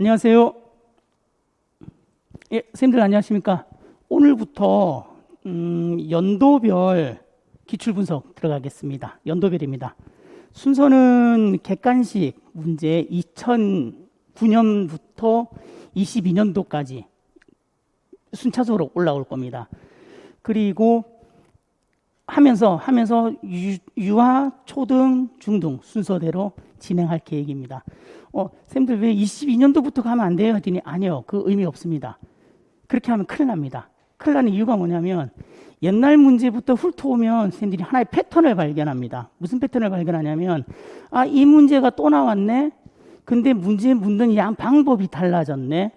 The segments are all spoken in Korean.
안녕하세요. 예, 선생님들 안녕하십니까? 오늘부터 연도별 기출분석 들어가겠습니다. 연도별입니다. 순서는 객관식 문제 2009년부터 22년도까지 순차적으로 올라올 겁니다. 그리고 하면서 유아, 초등, 중등 순서대로 진행할 계획입니다. 쌤들 왜 22년도부터 가면 안 돼요? 했더니 아니요. 그 의미 없습니다. 그렇게 하면 큰일 납니다. 큰일 나는 이유가 뭐냐면 옛날 문제부터 훑어오면 쌤들이 하나의 패턴을 발견합니다. 무슨 패턴을 발견하냐면 이 문제가 또 나왔네. 근데 문제 묻는 양 방법이 달라졌네.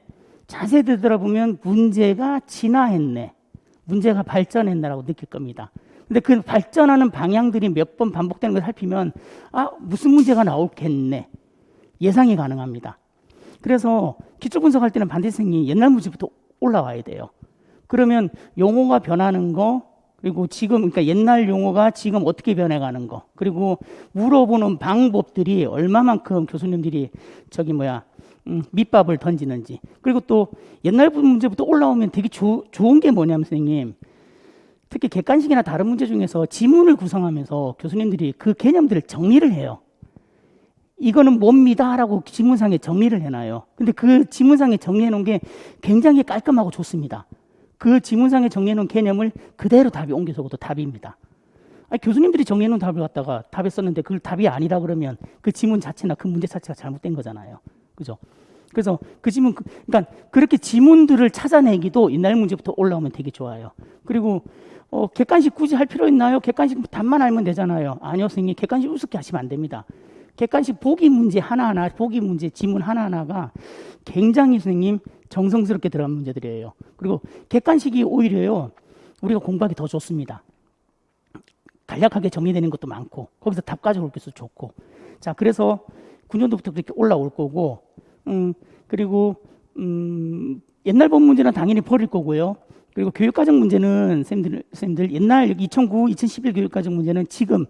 자세히 들여다보면 문제가 진화했네. 문제가 발전했네라고 느낄 겁니다. 근데 그 발전하는 방향들이 몇 번 반복되는 걸 살피면 무슨 문제가 나올겠네. 예상이 가능합니다. 그래서 기출 분석할 때는 반드시 선생님이 옛날 문제부터 올라와야 돼요. 그러면 용어가 변하는 거, 그리고 지금 그러니까 옛날 용어가 지금 어떻게 변해가는 거, 그리고 물어보는 방법들이 얼마만큼 교수님들이 밑밥을 던지는지, 그리고 또 옛날 문제부터 올라오면 되게 좋은 게 뭐냐면 선생님, 특히 객관식이나 다른 문제 중에서 지문을 구성하면서 교수님들이 그 개념들을 정리를 해요. 이거는 뭡니다 라고 지문상에 정리를 해놔요. 근데 그 지문상에 정리해 놓은 게 굉장히 깔끔하고 좋습니다. 그 지문상에 정리해 놓은 개념을 그대로 답이 옮겨서 도 답입니다. 교수님들이 정리해 놓은 답을 갖다가 답에 썼는데 그걸 답이 아니라 그러면 그 지문 자체나 그 문제 자체가 잘못된 거잖아요. 그죠? 그래서 그 지문, 그러니까 그렇게 지문들을 찾아내기도 옛날 문제부터 올라오면 되게 좋아요. 그리고 객관식 굳이 할 필요 있나요? 객관식 답만 알면 되잖아요. 아니요, 선생님. 객관식 우습게 하시면 안 됩니다. 객관식 보기 문제 하나하나, 보기 문제, 지문 하나하나가 굉장히 선생님 정성스럽게 들어간 문제들이에요. 그리고 객관식이 오히려요, 우리가 공부하기 더 좋습니다. 간략하게 정리되는 것도 많고, 거기서 답 가져올 것도 좋고. 자, 그래서 9년도부터 그렇게 올라올 거고, 그리고, 옛날 본 문제는 당연히 버릴 거고요. 그리고 교육과정 문제는 쌤들 옛날 2009, 2011 교육과정 문제는 지금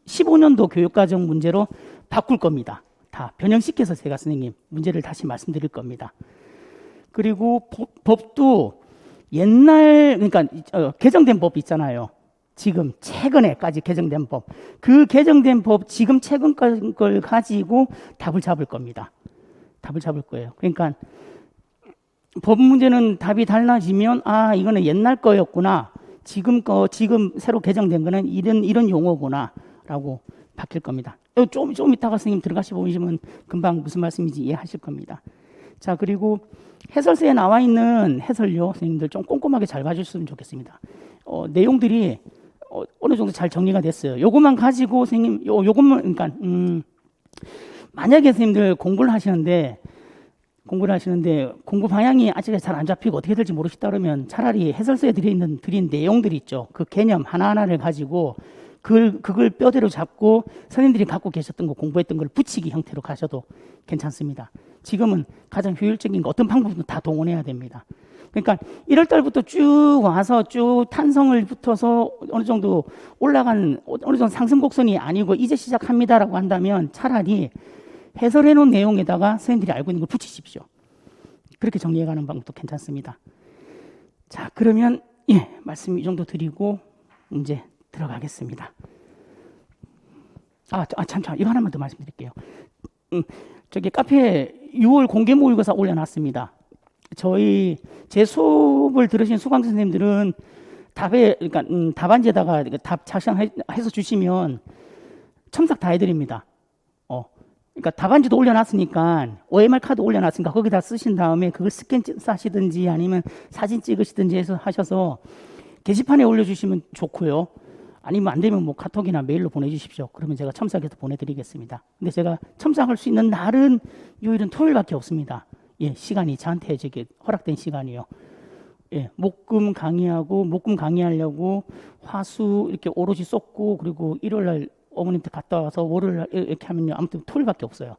15년도 교육과정 문제로 바꿀 겁니다. 다 변형시켜서 제가 선생님 문제를 다시 말씀드릴 겁니다. 그리고 법도 옛날 그러니까 개정된 법 있잖아요. 지금 최근에까지 개정된 법. 그 개정된 법 지금 최근 걸 가지고 답을 잡을 겁니다. 답을 잡을 거예요. 그러니까 법 문제는 답이 달라지면 이거는 옛날 거였구나. 지금 새로 개정된 거는 이런 용어구나. 라고 바뀔 겁니다. 좀 이따가 선생님 들어가시 보시면 금방 무슨 말씀인지 이해하실 겁니다. 자, 그리고 해설서에 나와 있는 해설요, 선생님들 좀 꼼꼼하게 잘 봐주셨으면 좋겠습니다. 내용들이 어느 정도 잘 정리가 됐어요. 요것만 가지고 선생님, 요것만, 그러니까, 만약에 선생님들 공부를 하시는데 공부 방향이 아직 잘 안 잡히고 어떻게 될지 모르시다 그러면 차라리 해설서에 드린 내용들이 있죠. 그 개념 하나하나를 가지고 그걸 뼈대로 잡고 선생님들이 갖고 계셨던 거 공부했던 걸 붙이기 형태로 가셔도 괜찮습니다. 지금은 가장 효율적인 거 어떤 방법도 다 동원해야 됩니다. 그러니까 1월 달부터 쭉 와서 쭉 탄성을 붙어서 어느 정도 올라간 어느 정도 상승 곡선이 아니고 이제 시작합니다라고 한다면 차라리 해설해 놓은 내용에다가 선생님들이 알고 있는 걸 붙이십시오. 그렇게 정리해가는 방법도 괜찮습니다. 자, 그러면 말씀 이 정도 드리고 이제 들어가겠습니다. 참, 이거 하나만 더 말씀드릴게요. 저기 카페에 6월 공개 모의고사 올려놨습니다. 제 수업을 들으신 수강 선생님들은 그러니까 답안지에다가 답 작성해서 주시면 첨삭 다 해드립니다. 그러니까 답안지도 올려놨으니까 OMR 카드 올려놨으니까 거기다 쓰신 다음에 그걸 스캔 싸시든지 아니면 사진 찍으시든지 해서 하셔서 게시판에 올려주시면 좋고요. 아니면 안 되면 카톡이나 메일로 보내주십시오. 그러면 제가 첨삭해서 보내드리겠습니다. 근데 제가 첨삭할 수 있는 날은 요일은 토요일밖에 없습니다. 시간이 저한테 허락된 시간이요. 목금 강의하려고 화수 이렇게 오롯이 쏟고 그리고 일요일날 어머님한테 갔다 와서 월요일날 이렇게 하면요. 아무튼 토요일밖에 없어요.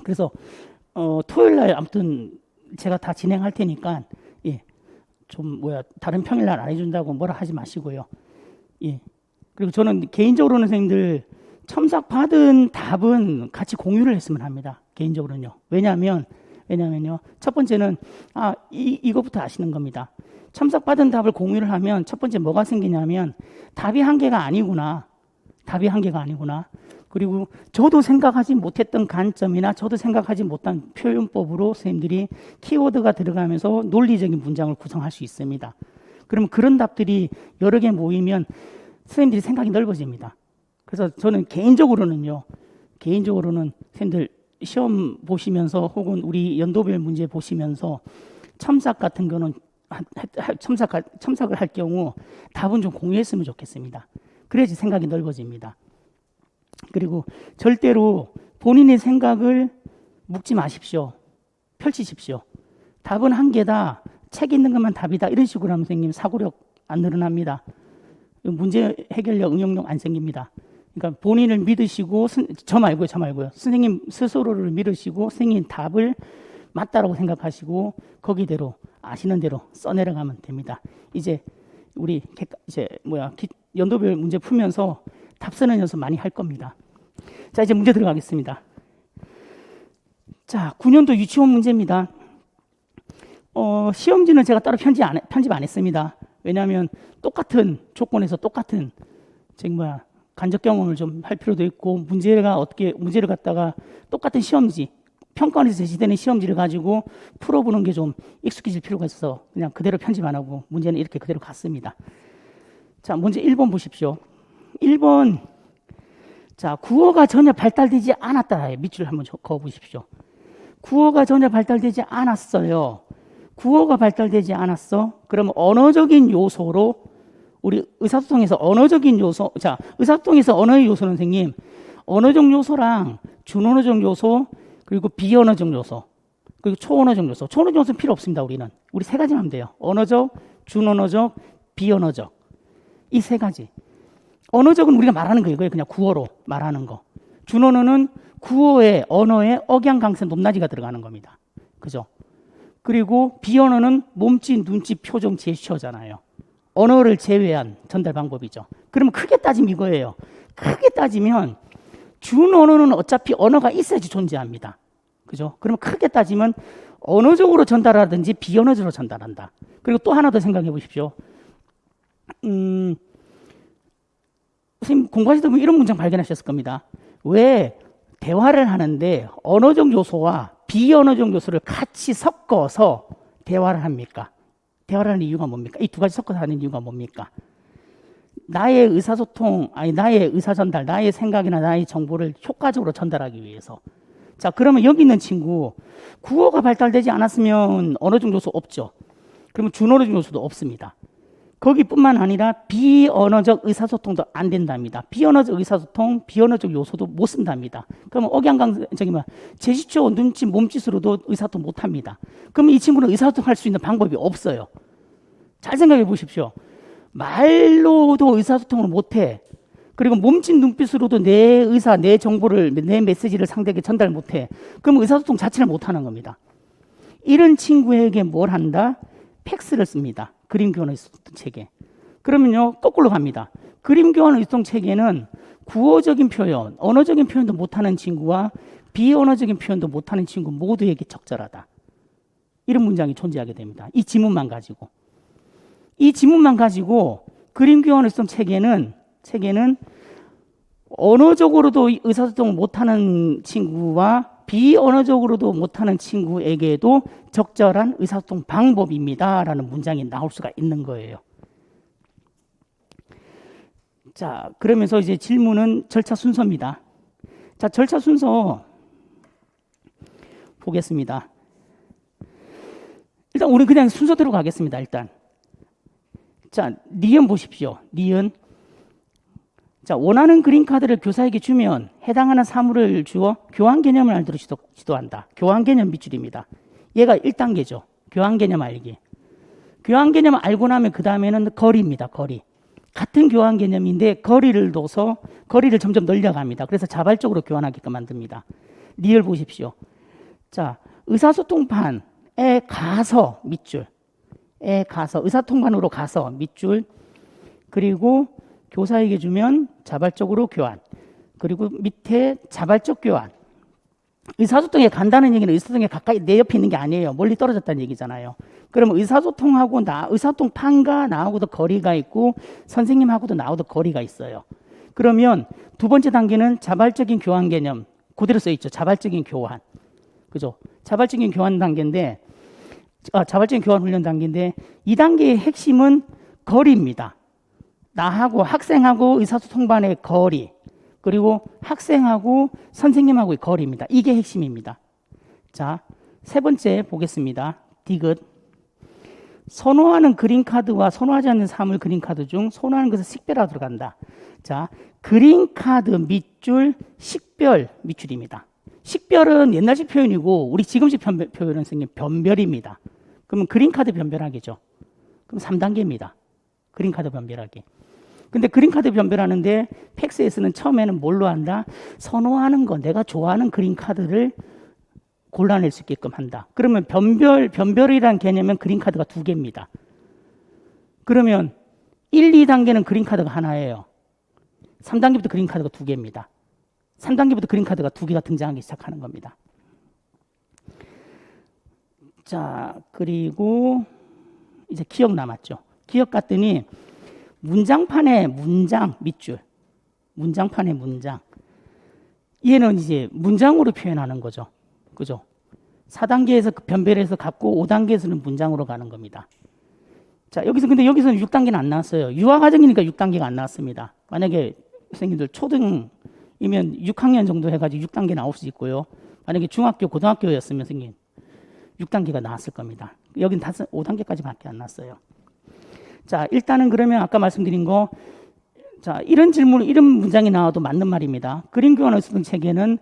그래서 토요일날 아무튼 제가 다 진행할 테니까 다른 평일날 안 해준다고 뭐라 하지 마시고요. 그리고 저는 개인적으로는 선생님들 첨삭 받은 답은 같이 공유를 했으면 합니다. 개인적으로는요. 왜냐면요. 첫 번째는 이거부터 아시는 겁니다. 첨삭받은 답을 공유를 하면 첫 번째 뭐가 생기냐면 답이 한 개가 아니구나. 그리고 저도 생각하지 못했던 관점이나 저도 생각하지 못한 표현법으로 선생님들이 키워드가 들어가면서 논리적인 문장을 구성할 수 있습니다. 그러면 그런 답들이 여러 개 모이면 선생님들이 생각이 넓어집니다. 그래서 저는 개인적으로는 선생님들 시험 보시면서 혹은 우리 연도별 문제 보시면서 첨삭 같은 거는 첨삭을 할 경우 답은 좀 공유했으면 좋겠습니다. 그래야지 생각이 넓어집니다. 그리고 절대로 본인의 생각을 묻지 마십시오. 펼치십시오. 답은 한 개다. 책 있는 것만 답이다. 이런 식으로 하면 선생님 사고력 안 늘어납니다. 문제 해결력, 응용력 안 생깁니다. 그러니까 본인을 믿으시고 저 말고요. 선생님 스스로를 믿으시고 선생님 답을 맞다라고 생각하시고 거기대로 아시는 대로 써내려가면 됩니다. 이제 우리 연도별 문제 풀면서 답 쓰는 연습 많이 할 겁니다. 자, 이제 문제 들어가겠습니다. 자, 9년도 유치원 문제입니다. 시험지는 제가 따로 편집 안 했습니다. 왜냐하면 똑같은 조건에서 똑같은 간접 경험을 좀 할 필요도 있고 문제를 갖다가 똑같은 시험지 평가원에서 제시되는 시험지를 가지고 풀어보는 게 좀 익숙해질 필요가 있어서 그냥 그대로 편집 안 하고 문제는 이렇게 그대로 갔습니다. 자, 먼저 1번 보십시오. 1번 자, 구어가 전혀 발달되지 않았다. 밑줄 한번 그어보십시오. 구어가 전혀 발달되지 않았어요. 구어가 발달되지 않았어. 그러면 언어적인 요소로 우리 의사소통에서 언어적인 요소, 자, 의사소통에서 언어의 요소는 선생님, 언어적 요소랑 준언어적 요소, 그리고 비언어적 요소, 그리고 초언어적 요소. 초언어적 요소는 필요 없습니다, 우리는. 우리 세 가지만 하면 돼요. 언어적, 준언어적, 비언어적. 이 세 가지. 언어적은 우리가 말하는 거 이거예요. 그냥 구어로 말하는 거. 준언어는 구어에, 언어에 억양강세 높낮이가 들어가는 겁니다. 그죠? 그리고 비언어는 몸짓, 눈짓, 표정, 제스처잖아요. 언어를 제외한 전달 방법이죠. 그러면 크게 따지면 이거예요. 크게 따지면 준언어는 어차피 언어가 있어야지 존재합니다. 그죠? 그러면 크게 따지면 언어적으로 전달하든지 비언어적으로 전달한다. 그리고 또 하나 더 생각해 보십시오. 선생님 공부하시다 보면 이런 문장 발견하셨을 겁니다. 왜 대화를 하는데 언어적 요소와 비언어적 요소를 같이 섞어서 대화를 합니까? 대화를 하는 이유가 뭡니까? 이 두 가지 섞어서 하는 이유가 뭡니까? 나의 의사소통, 나의 의사전달, 나의 생각이나 나의 정보를 효과적으로 전달하기 위해서. 자, 그러면 여기 있는 친구, 구어가 발달되지 않았으면 언어적 요소 없죠. 그러면 준언어적 요소도 없습니다. 거기뿐만 아니라 비언어적 의사소통도 안 된답니다. 비언어적 의사소통, 비언어적 요소도 못 쓴답니다. 그러면 제스처, 눈짓, 몸짓으로도 의사소통 못 합니다. 그러면 이 친구는 의사소통할 수 있는 방법이 없어요. 잘 생각해 보십시오. 말로도 의사소통을 못 해. 그리고 몸짓, 눈빛으로도 내 의사, 내 정보를, 내 메시지를 상대에게 전달 못 해. 그럼 의사소통 자체를 못 하는 겁니다. 이런 친구에게 뭘 한다? 팩스를 씁니다. 그림 교환 의사소통 체계. 그러면요, 거꾸로 갑니다. 그림 교환 의사소통 체계는 구어적인 표현, 언어적인 표현도 못하는 친구와 비언어적인 표현도 못하는 친구 모두에게 적절하다. 이런 문장이 존재하게 됩니다. 이 지문만 가지고. 이 지문만 가지고 그림 교환 의사소통 체계는 언어적으로도 의사소통을 못하는 친구와 비언어적으로도 못하는 친구에게도 적절한 의사소통 방법입니다. 라는 문장이 나올 수가 있는 거예요. 자, 그러면서 이제 질문은 절차 순서입니다. 자, 절차 순서 보겠습니다. 일단 우리 그냥 순서대로 가겠습니다. 일단. 자, 니은 보십시오. 니은. 자, 원하는 그림카드를 교사에게 주면 해당하는 사물을 주어 교환 개념을 알도록 지도한다. 교환 개념 밑줄입니다. 얘가 1단계죠. 교환 개념 알기. 교환 개념 알고 나면 그 다음에는 거리입니다. 거리. 같은 교환 개념인데 거리를 둬서 거리를 점점 늘려갑니다. 그래서 자발적으로 교환하게끔 만듭니다. 리을 보십시오. 자, 의사소통판에 가서 밑줄. 의사소통판으로 가서 밑줄. 그리고 교사에게 주면 자발적으로 교환. 그리고 밑에 자발적 교환. 의사소통에 간다는 얘기는 의사소통에 가까이 내 옆에 있는 게 아니에요. 멀리 떨어졌다는 얘기잖아요. 그러면 의사소통하고 의사소통판과 나하고도 거리가 있고 선생님하고도 나하고도 거리가 있어요. 그러면 두 번째 단계는 자발적인 교환 개념. 그대로 써 있죠. 자발적인 교환. 그죠? 자발적인 교환 단계인데, 자발적인 교환 훈련 단계인데, 이 단계의 핵심은 거리입니다. 나하고 학생하고 의사소통반의 거리. 그리고 학생하고 선생님하고의 거리입니다. 이게 핵심입니다. 자, 세 번째 보겠습니다. 디귿. 선호하는 그린카드와 선호하지 않는 사물 그린카드 중 선호하는 것을 식별하도록 들어간다. 자, 그린카드 밑줄, 식별 밑줄입니다. 식별은 옛날식 표현이고 우리 지금식 표현은 선생님 변별입니다. 그러면 그린카드 변별하기죠. 그럼 3단계입니다. 그린카드 변별하기. 근데 그린카드 변별하는데 팩스에서는 처음에는 뭘로 한다? 선호하는 거, 내가 좋아하는 그린카드를 골라낼 수 있게끔 한다. 그러면 변별이란 개념은 그린카드가 2개입니다. 그러면 1, 2단계는 그린카드가 하나예요. 3단계부터 그린카드가 2개입니다. 3단계부터 그린카드가 2개가 등장하기 시작하는 겁니다. 자, 그리고 이제 기억 남았죠. 기억 갔더니 문장판의 문장 밑줄, 문장판의 문장. 얘는 이제 문장으로 표현하는 거죠. 그죠? 4단계에서 변별해서 갖고 5단계에서는 문장으로 가는 겁니다. 자, 근데 여기서는 6단계는 안 나왔어요. 유아과정이니까 6단계가 안 나왔습니다. 만약에 선생님들 초등이면 6학년 정도 해가지고 6단계 나올 수 있고요. 만약에 중학교, 고등학교였으면 선생님 6단계가 나왔을 겁니다. 여긴 5단계까지밖에 안 나왔어요. 자, 일단은 그러면 아까 말씀드린 거, 자, 이런 질문, 이런 문장이 나와도 맞는 말입니다. 그림 교환 의사소통 체계는,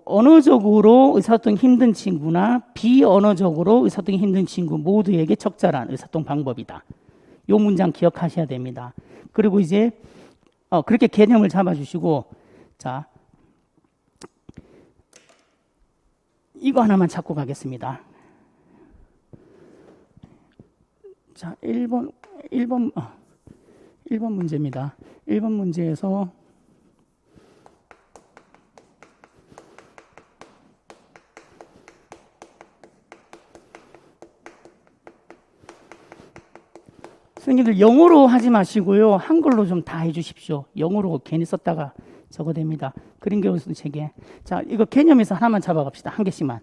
언어적으로 의사소통이 힘든 친구나 비언어적으로 의사소통이 힘든 친구 모두에게 적절한 의사소통 방법이다. 요 문장 기억하셔야 됩니다. 그리고 이제, 그렇게 개념을 잡아주시고, 자, 이거 하나만 찾고 가겠습니다. 자, 1번 문제입니다. 1번 문제에서 선생님들 영어로 하지 마시고요. 한글로 좀 다 해주십시오. 영어로 괜히 썼다가 저거 됩니다. 그림 교환 의사소통 체계. 자, 이거 개념에서 하나만 잡아갑시다. 한 개씩만.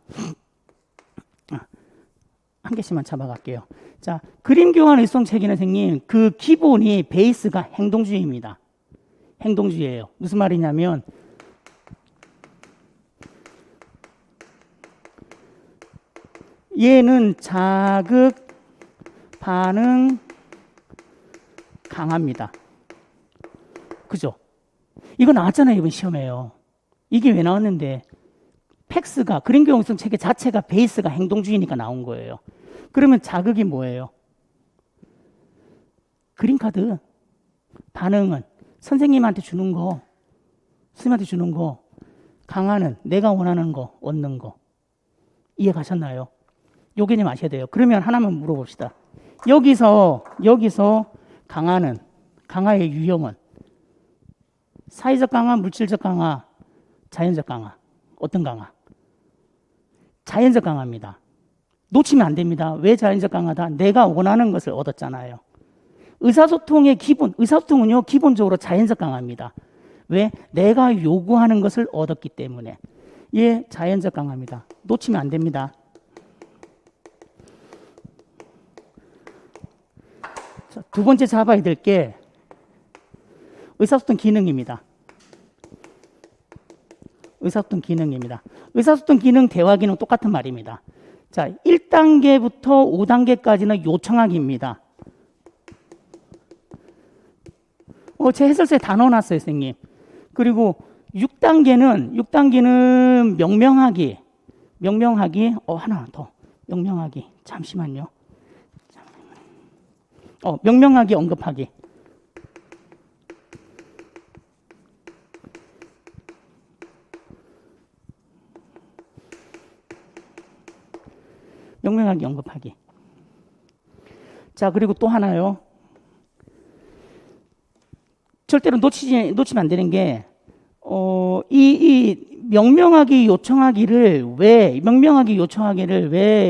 한 개씩만 잡아갈게요. 자, 그림 교환 의사소통 체계는 선생님, 그 기본이 베이스가 행동주의입니다. 행동주의예요. 무슨 말이냐면, 얘는 자극, 반응, 강합니다. 그죠? 이거 나왔잖아요, 이번 시험에요. 이게 왜 나왔는데? 팩스가, 그림 교환 의사소통 체계 자체가 베이스가 행동주의니까 나온 거예요. 그러면 자극이 뭐예요? 그린카드. 반응은 선생님한테 주는 거, 선생님한테 주는 거, 강화는 내가 원하는 거, 얻는 거. 이해 가셨나요? 요 개념 아셔야 돼요. 그러면 하나만 물어봅시다. 여기서 강화는, 강화의 유형은 사회적 강화, 물질적 강화, 자연적 강화. 어떤 강화? 자연적 강화입니다. 놓치면 안 됩니다. 왜 자연적 강화다? 내가 원하는 것을 얻었잖아요. 의사소통의 기본, 의사소통은요, 기본적으로 자연적 강화입니다. 왜? 내가 요구하는 것을 얻었기 때문에. 예, 자연적 강화입니다. 놓치면 안 됩니다. 자, 두 번째 잡아야 될 게 의사소통 기능입니다. 의사소통 기능입니다. 의사소통 기능, 대화 기능 똑같은 말입니다. 자, 1단계부터 5단계까지는 요청하기입니다. 제 해설서에 다 넣어놨어요, 선생님. 그리고 6단계는 명명하기. 하나 더. 명명하기. 잠시만요. 명명하기, 언급하기. 명명하기, 언급하기. 자, 그리고 또 하나요. 절대로 놓치면 안 되는 게, 이 명명하기 요청하기를 왜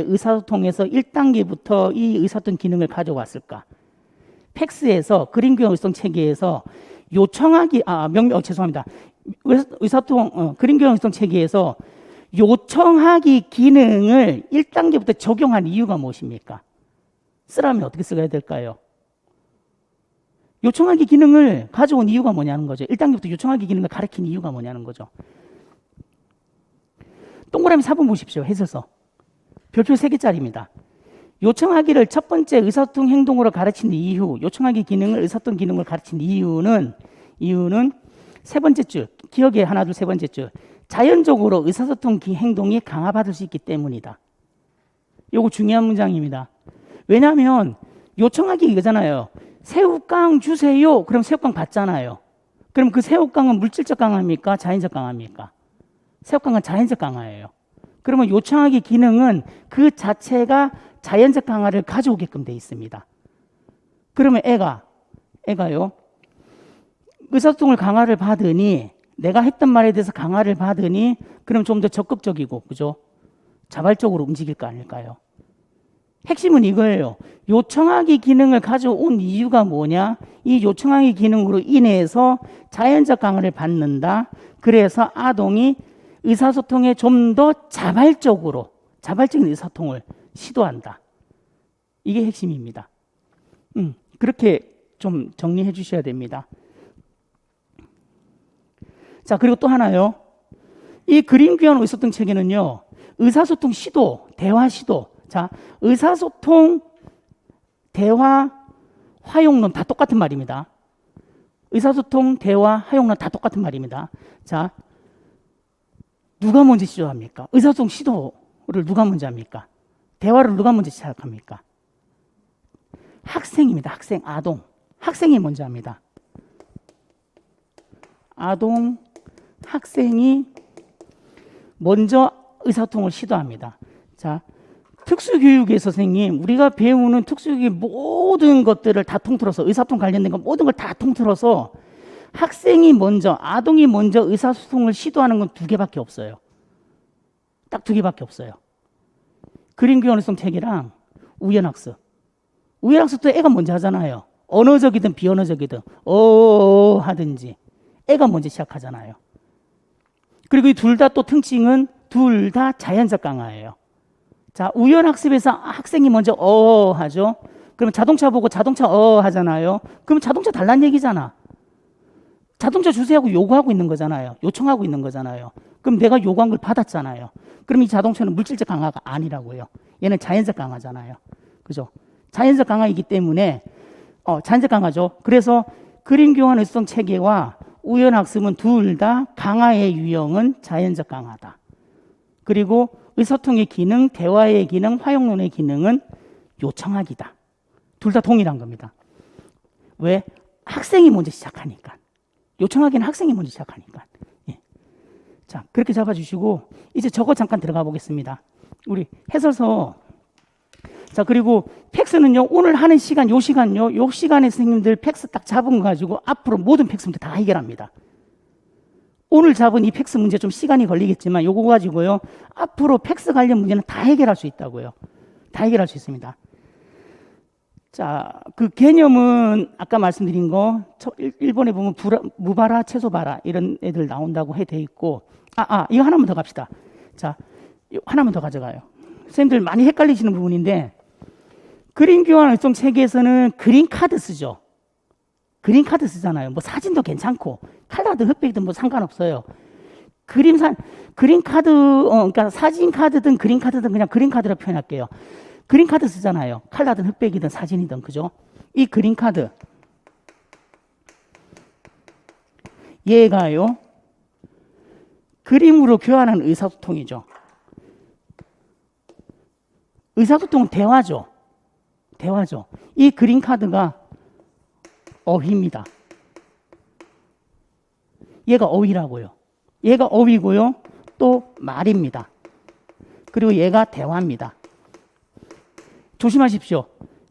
의사소통에서 1단계부터 이 의사소통 기능을 가져왔을까? 팩스에서 그림교환 의사소통 체계에서 그림교환 의사소통 체계에서 요청하기 기능을 1단계부터 적용한 이유가 무엇입니까? 쓰라면 어떻게 써야 될까요? 요청하기 기능을 가져온 이유가 뭐냐는 거죠. 1단계부터 요청하기 기능을 가르친 이유가 뭐냐는 거죠. 동그라미 4번 보십시오. 해서서. 별표 3개짜리입니다. 요청하기를 첫 번째 의사소통 행동으로 가르친 이유, 요청하기 기능을 의사소통 기능으로 가르친 이유는 세 번째 줄, 기억에 하나, 둘, 세 번째 줄. 자연적으로 의사소통 행동이 강화받을 수 있기 때문이다. 요거 중요한 문장입니다. 왜냐하면 요청하기 이거잖아요. 새우깡 주세요. 그럼 새우깡 받잖아요. 그럼 그 새우깡은 물질적 강화입니까? 자연적 강화입니까? 새우깡은 자연적 강화예요. 그러면 요청하기 기능은 그 자체가 자연적 강화를 가져오게끔 돼 있습니다. 그러면 애가요. 의사소통을 강화를 받으니, 내가 했던 말에 대해서 강화를 받으니, 그럼 좀 더 적극적이고, 그죠? 자발적으로 움직일 거 아닐까요? 핵심은 이거예요. 요청하기 기능을 가져온 이유가 뭐냐? 이 요청하기 기능으로 인해서 자연적 강화를 받는다. 그래서 아동이 의사소통에 좀 더 자발적인 의사소통을 시도한다. 이게 핵심입니다. 그렇게 좀 정리해 주셔야 됩니다. 자, 그리고 또 하나요. 이 그림교환 의사소통 체계는요, 의사소통 시도, 대화 시도. 자, 의사소통, 대화, 화용론 다 똑같은 말입니다. 의사소통, 대화, 화용론 다 똑같은 말입니다. 자, 누가 먼저 시도합니까? 의사소통 시도를 누가 먼저 합니까? 대화를 누가 먼저 시작합니까? 학생입니다. 학생, 아동. 학생이 먼저 합니다. 아동, 학생이 먼저 의사소통을 시도합니다. 자, 특수교육의 선생님, 우리가 배우는 특수교육의 모든 것들을 다 통틀어서, 의사소통 관련된 것 모든 걸 다 통틀어서 학생이 먼저, 아동이 먼저 의사소통을 시도하는 건 2개밖에 없어요. 딱 2개밖에 없어요. 그림교환 의사소통 체계랑 우연학습. 우연학습도 애가 먼저 하잖아요. 언어적이든 비언어적이든 하든지 애가 먼저 시작하잖아요. 그리고 이 둘 다 또 특징은 둘 다 자연적 강화예요. 자, 우연학습에서 학생이 먼저 하죠. 그러면 자동차 보고 자동차 하잖아요. 그럼 자동차 달란 얘기잖아. 자동차 주세요 하고 요구하고 있는 거잖아요. 요청하고 있는 거잖아요. 그럼 내가 요구한 걸 받았잖아요. 그럼 이 자동차는 물질적 강화가 아니라고요. 얘는 자연적 강화잖아요. 그죠? 자연적 강화이기 때문에 자연적 강화죠. 그래서 그림교환 의사소통 체계와 우연학습은 둘 다 강화의 유형은 자연적 강화다. 그리고 의사소통의 기능, 대화의 기능, 화용론의 기능은 요청하기다. 둘 다 동일한 겁니다. 왜? 학생이 먼저 시작하니까. 요청하기는 학생이 먼저 시작하니까. 예. 자, 그렇게 잡아주시고 이제 저거 잠깐 들어가 보겠습니다. 우리 해설서. 자, 그리고 팩스는요, 오늘 하는 시간, 요 시간에 선생님들 팩스 딱 잡은 거 가지고 앞으로 모든 팩스 문제 다 해결합니다. 오늘 잡은 이 팩스 문제 좀 시간이 걸리겠지만 요거 가지고요, 앞으로 팩스 관련 문제는 다 해결할 수 있다고요. 다 해결할 수 있습니다. 자, 그 개념은 아까 말씀드린 거 1번에 보면 무바라, 채소바라 이런 애들 나온다고 돼 있고, 이거 하나만 더 갑시다. 자, 하나만 더 가져가요. 선생님들 많이 헷갈리시는 부분인데, 그림교환 의사소통 체계에서는 그린카드 쓰죠. 그린카드 쓰잖아요. 뭐 사진도 괜찮고 칼라든 흑백이든 뭐 상관없어요. 그린카드, 그러니까 사진카드든 그린카드든 그냥 그린카드로 표현할게요. 그린카드 쓰잖아요. 칼라든 흑백이든 사진이든, 그죠? 이 그린카드, 얘가요, 그림으로 교환하는 의사소통이죠. 의사소통은 대화죠. 이 그린카드가 어휘입니다. 얘가 어휘라고요. 얘가 어휘고요. 또 말입니다. 그리고 얘가 대화입니다. 조심하십시오.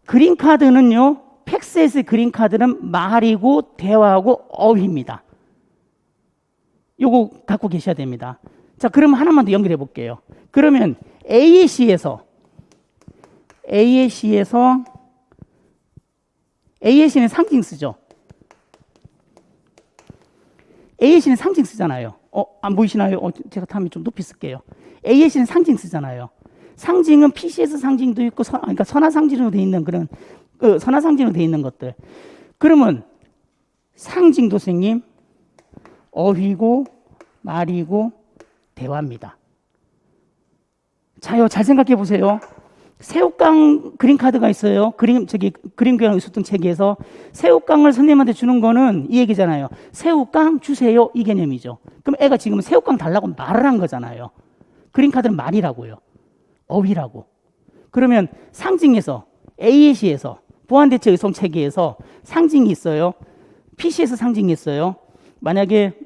그린카드는요, 팩스에서의 그린카드는 말이고 대화하고 어휘입니다. 요거 갖고 계셔야 됩니다. 자, 그럼 하나만 더 연결해 볼게요. 그러면 AAC에서 AAC는 상징 쓰죠. AAC는 상징 쓰잖아요. 안 보이시나요? 제가 다음에 좀 높이 쓸게요. AAC는 상징 쓰잖아요. 상징은 PCS 상징도 있고, 그러니까 선화상징으로 돼 있는 그런, 선화상징으로 돼 있는 것들. 그러면 상징도 선생님, 어휘고, 말이고, 대화입니다. 자요, 잘 생각해 보세요. 새우깡 그림카드가 있어요. 그림교양 의소통 체계에서 새우깡을 선생님한테 주는 거는 이 얘기잖아요. 새우깡 주세요. 이 개념이죠. 그럼 애가 지금 새우깡 달라고 말을 한 거잖아요. 그림카드는 말이라고요. 어휘라고. 그러면 상징에서, AAC에서, 보안대체 의소통 체계에서 상징이 있어요. PC에서 상징이 있어요. 만약에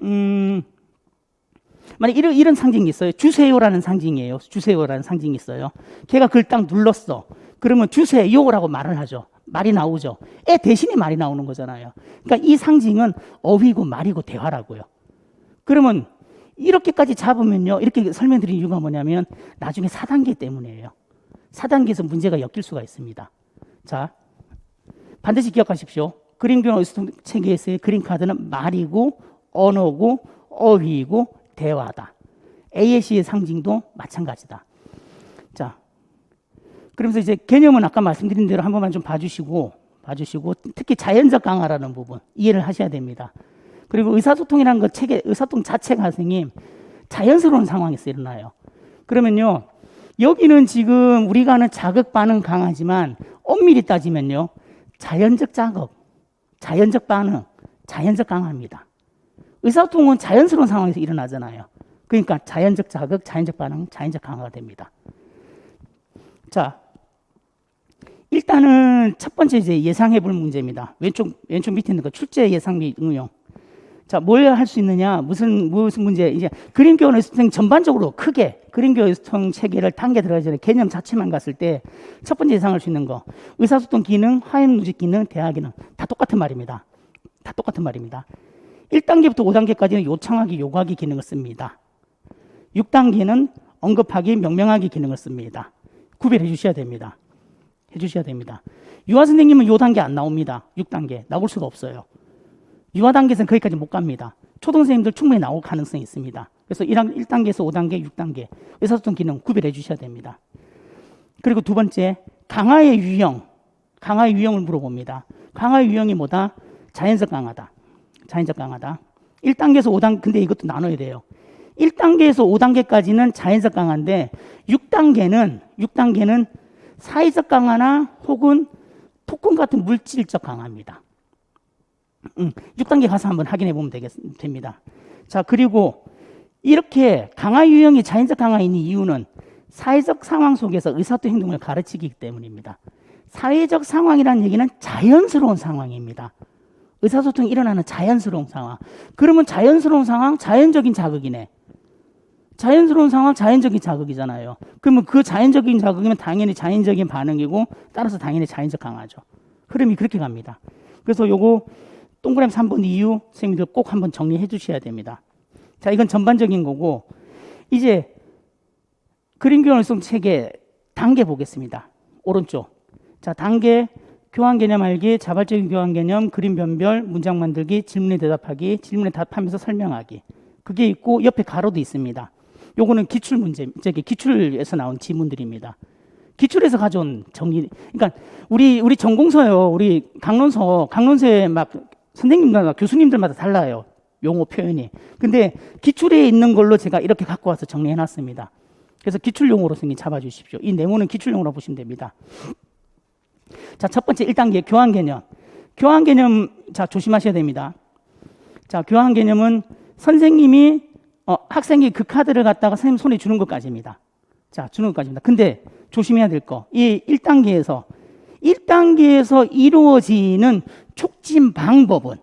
이런 상징이 있어요. 주세요라는 상징이에요. 주세요라는 상징이 있어요. 걔가 그걸 딱 눌렀어. 그러면 주세요라고 말을 하죠. 말이 나오죠. 애 대신에 말이 나오는 거잖아요. 그러니까 이 상징은 어휘고 말이고 대화라고요. 그러면 이렇게까지 잡으면요. 이렇게 설명드린 이유가 뭐냐면 나중에 4단계 때문이에요. 4단계에서 문제가 엮일 수가 있습니다. 자, 반드시 기억하십시오. 그림교양 의소통 체계에서의 그림카드는 말이고 언어고 어휘고 대화다. AAC의 상징도 마찬가지다. 자, 그러면서 이제 개념은 아까 말씀드린 대로 한 번만 좀 봐주시고 특히 자연적 강화라는 부분 이해를 하셔야 됩니다. 그리고 의사소통이라는 것 체계, 의사소통 자체가 선생님 자연스러운 상황에서 일어나요. 그러면요, 여기는 지금 우리가 하는 자극 반응 강하지만 엄밀히 따지면요, 자연적 자극, 자연적 반응, 자연적 강화입니다. 의사소통은 자연스러운 상황에서 일어나잖아요. 그러니까 자연적 자극, 자연적 반응, 자연적 강화가 됩니다. 자, 일단은 첫 번째 이제 예상해 볼 문제입니다. 왼쪽 밑에 있는 거 출제 예상 및 응용. 자, 뭘 할 수 있느냐? 무슨 문제? 이제 그림교원 의소통 전반적으로 크게 그림교원 의소통 체계를 단계 들어가기 전에 개념 자체만 갔을 때 첫 번째 예상할 수 있는 거. 의사소통 기능, 화해무직 기능, 대화 기능. 다 똑같은 말입니다. 1단계부터 5단계까지는 요청하기, 요구하기 기능을 씁니다. 6단계는 언급하기, 명명하기 기능을 씁니다. 구별해 주셔야 됩니다. 유아 선생님은 요 단계 안 나옵니다. 6단계. 나올 수가 없어요. 유아 단계에서는 거기까지 못 갑니다. 초등생님들 충분히 나올 가능성이 있습니다. 그래서 1단계에서 5단계, 6단계. 의사소통 기능 구별해 주셔야 됩니다. 그리고 두 번째, 강화의 유형을 물어봅니다. 강화의 유형이 뭐다? 자연적 강화다. 1단계에서 5단계, 근데 이것도 나눠야 돼요. 1단계에서 5단계까지는 자연적 강화인데 6단계는 사회적 강화나 혹은 토큰 같은 물질적 강화입니다. 6단계 가서 한번 확인해 보면 됩니다. 자, 그리고 이렇게 강화 유형이 자연적 강화인 이유는 사회적 상황 속에서 의사소통 행동을 가르치기 때문입니다. 사회적 상황이라는 얘기는 자연스러운 상황입니다. 의사소통이 일어나는 자연스러운 상황. 그러면 자연스러운 상황, 자연적인 자극이네. 자연스러운 상황, 자연적인 자극이잖아요. 그러면 그 자연적인 자극이면 당연히 자연적인 반응이고 따라서 당연히 자연적 강화죠. 흐름이 그렇게 갑니다. 그래서 요거 동그라미 3번 이유 선생님들 꼭 한번 정리해 주셔야 됩니다. 자, 이건 전반적인 거고 이제 그림교원 의소통 체계 단계 보겠습니다. 오른쪽. 자, 단계 교환 개념 알기, 자발적인 교환 개념, 그림 변별, 문장 만들기, 질문에 대답하기, 질문에 답하면서 설명하기. 그게 있고 옆에 가로도 있습니다. 요거는 기출 문제, 기출에서 나온 지문들입니다. 기출에서 가져온 정리. 그러니까 우리 전공서요, 우리 강론서에 막 선생님들마다 교수님들마다 달라요. 용어 표현이. 근데 기출에 있는 걸로 제가 이렇게 갖고 와서 정리해 놨습니다. 그래서 기출 용어로 선생님 잡아 주십시오. 이 네모는 기출 용어로 보시면 됩니다. 자, 첫 번째 1단계 교환 개념. 교환 개념, 자, 조심하셔야 됩니다. 자, 교환 개념은 선생님이 학생이 그 카드를 갖다가 선생님 손에 주는 것까지입니다. 자, 주는 것까지입니다. 근데 조심해야 될 거. 이 1단계에서 이루어지는 촉진 방법은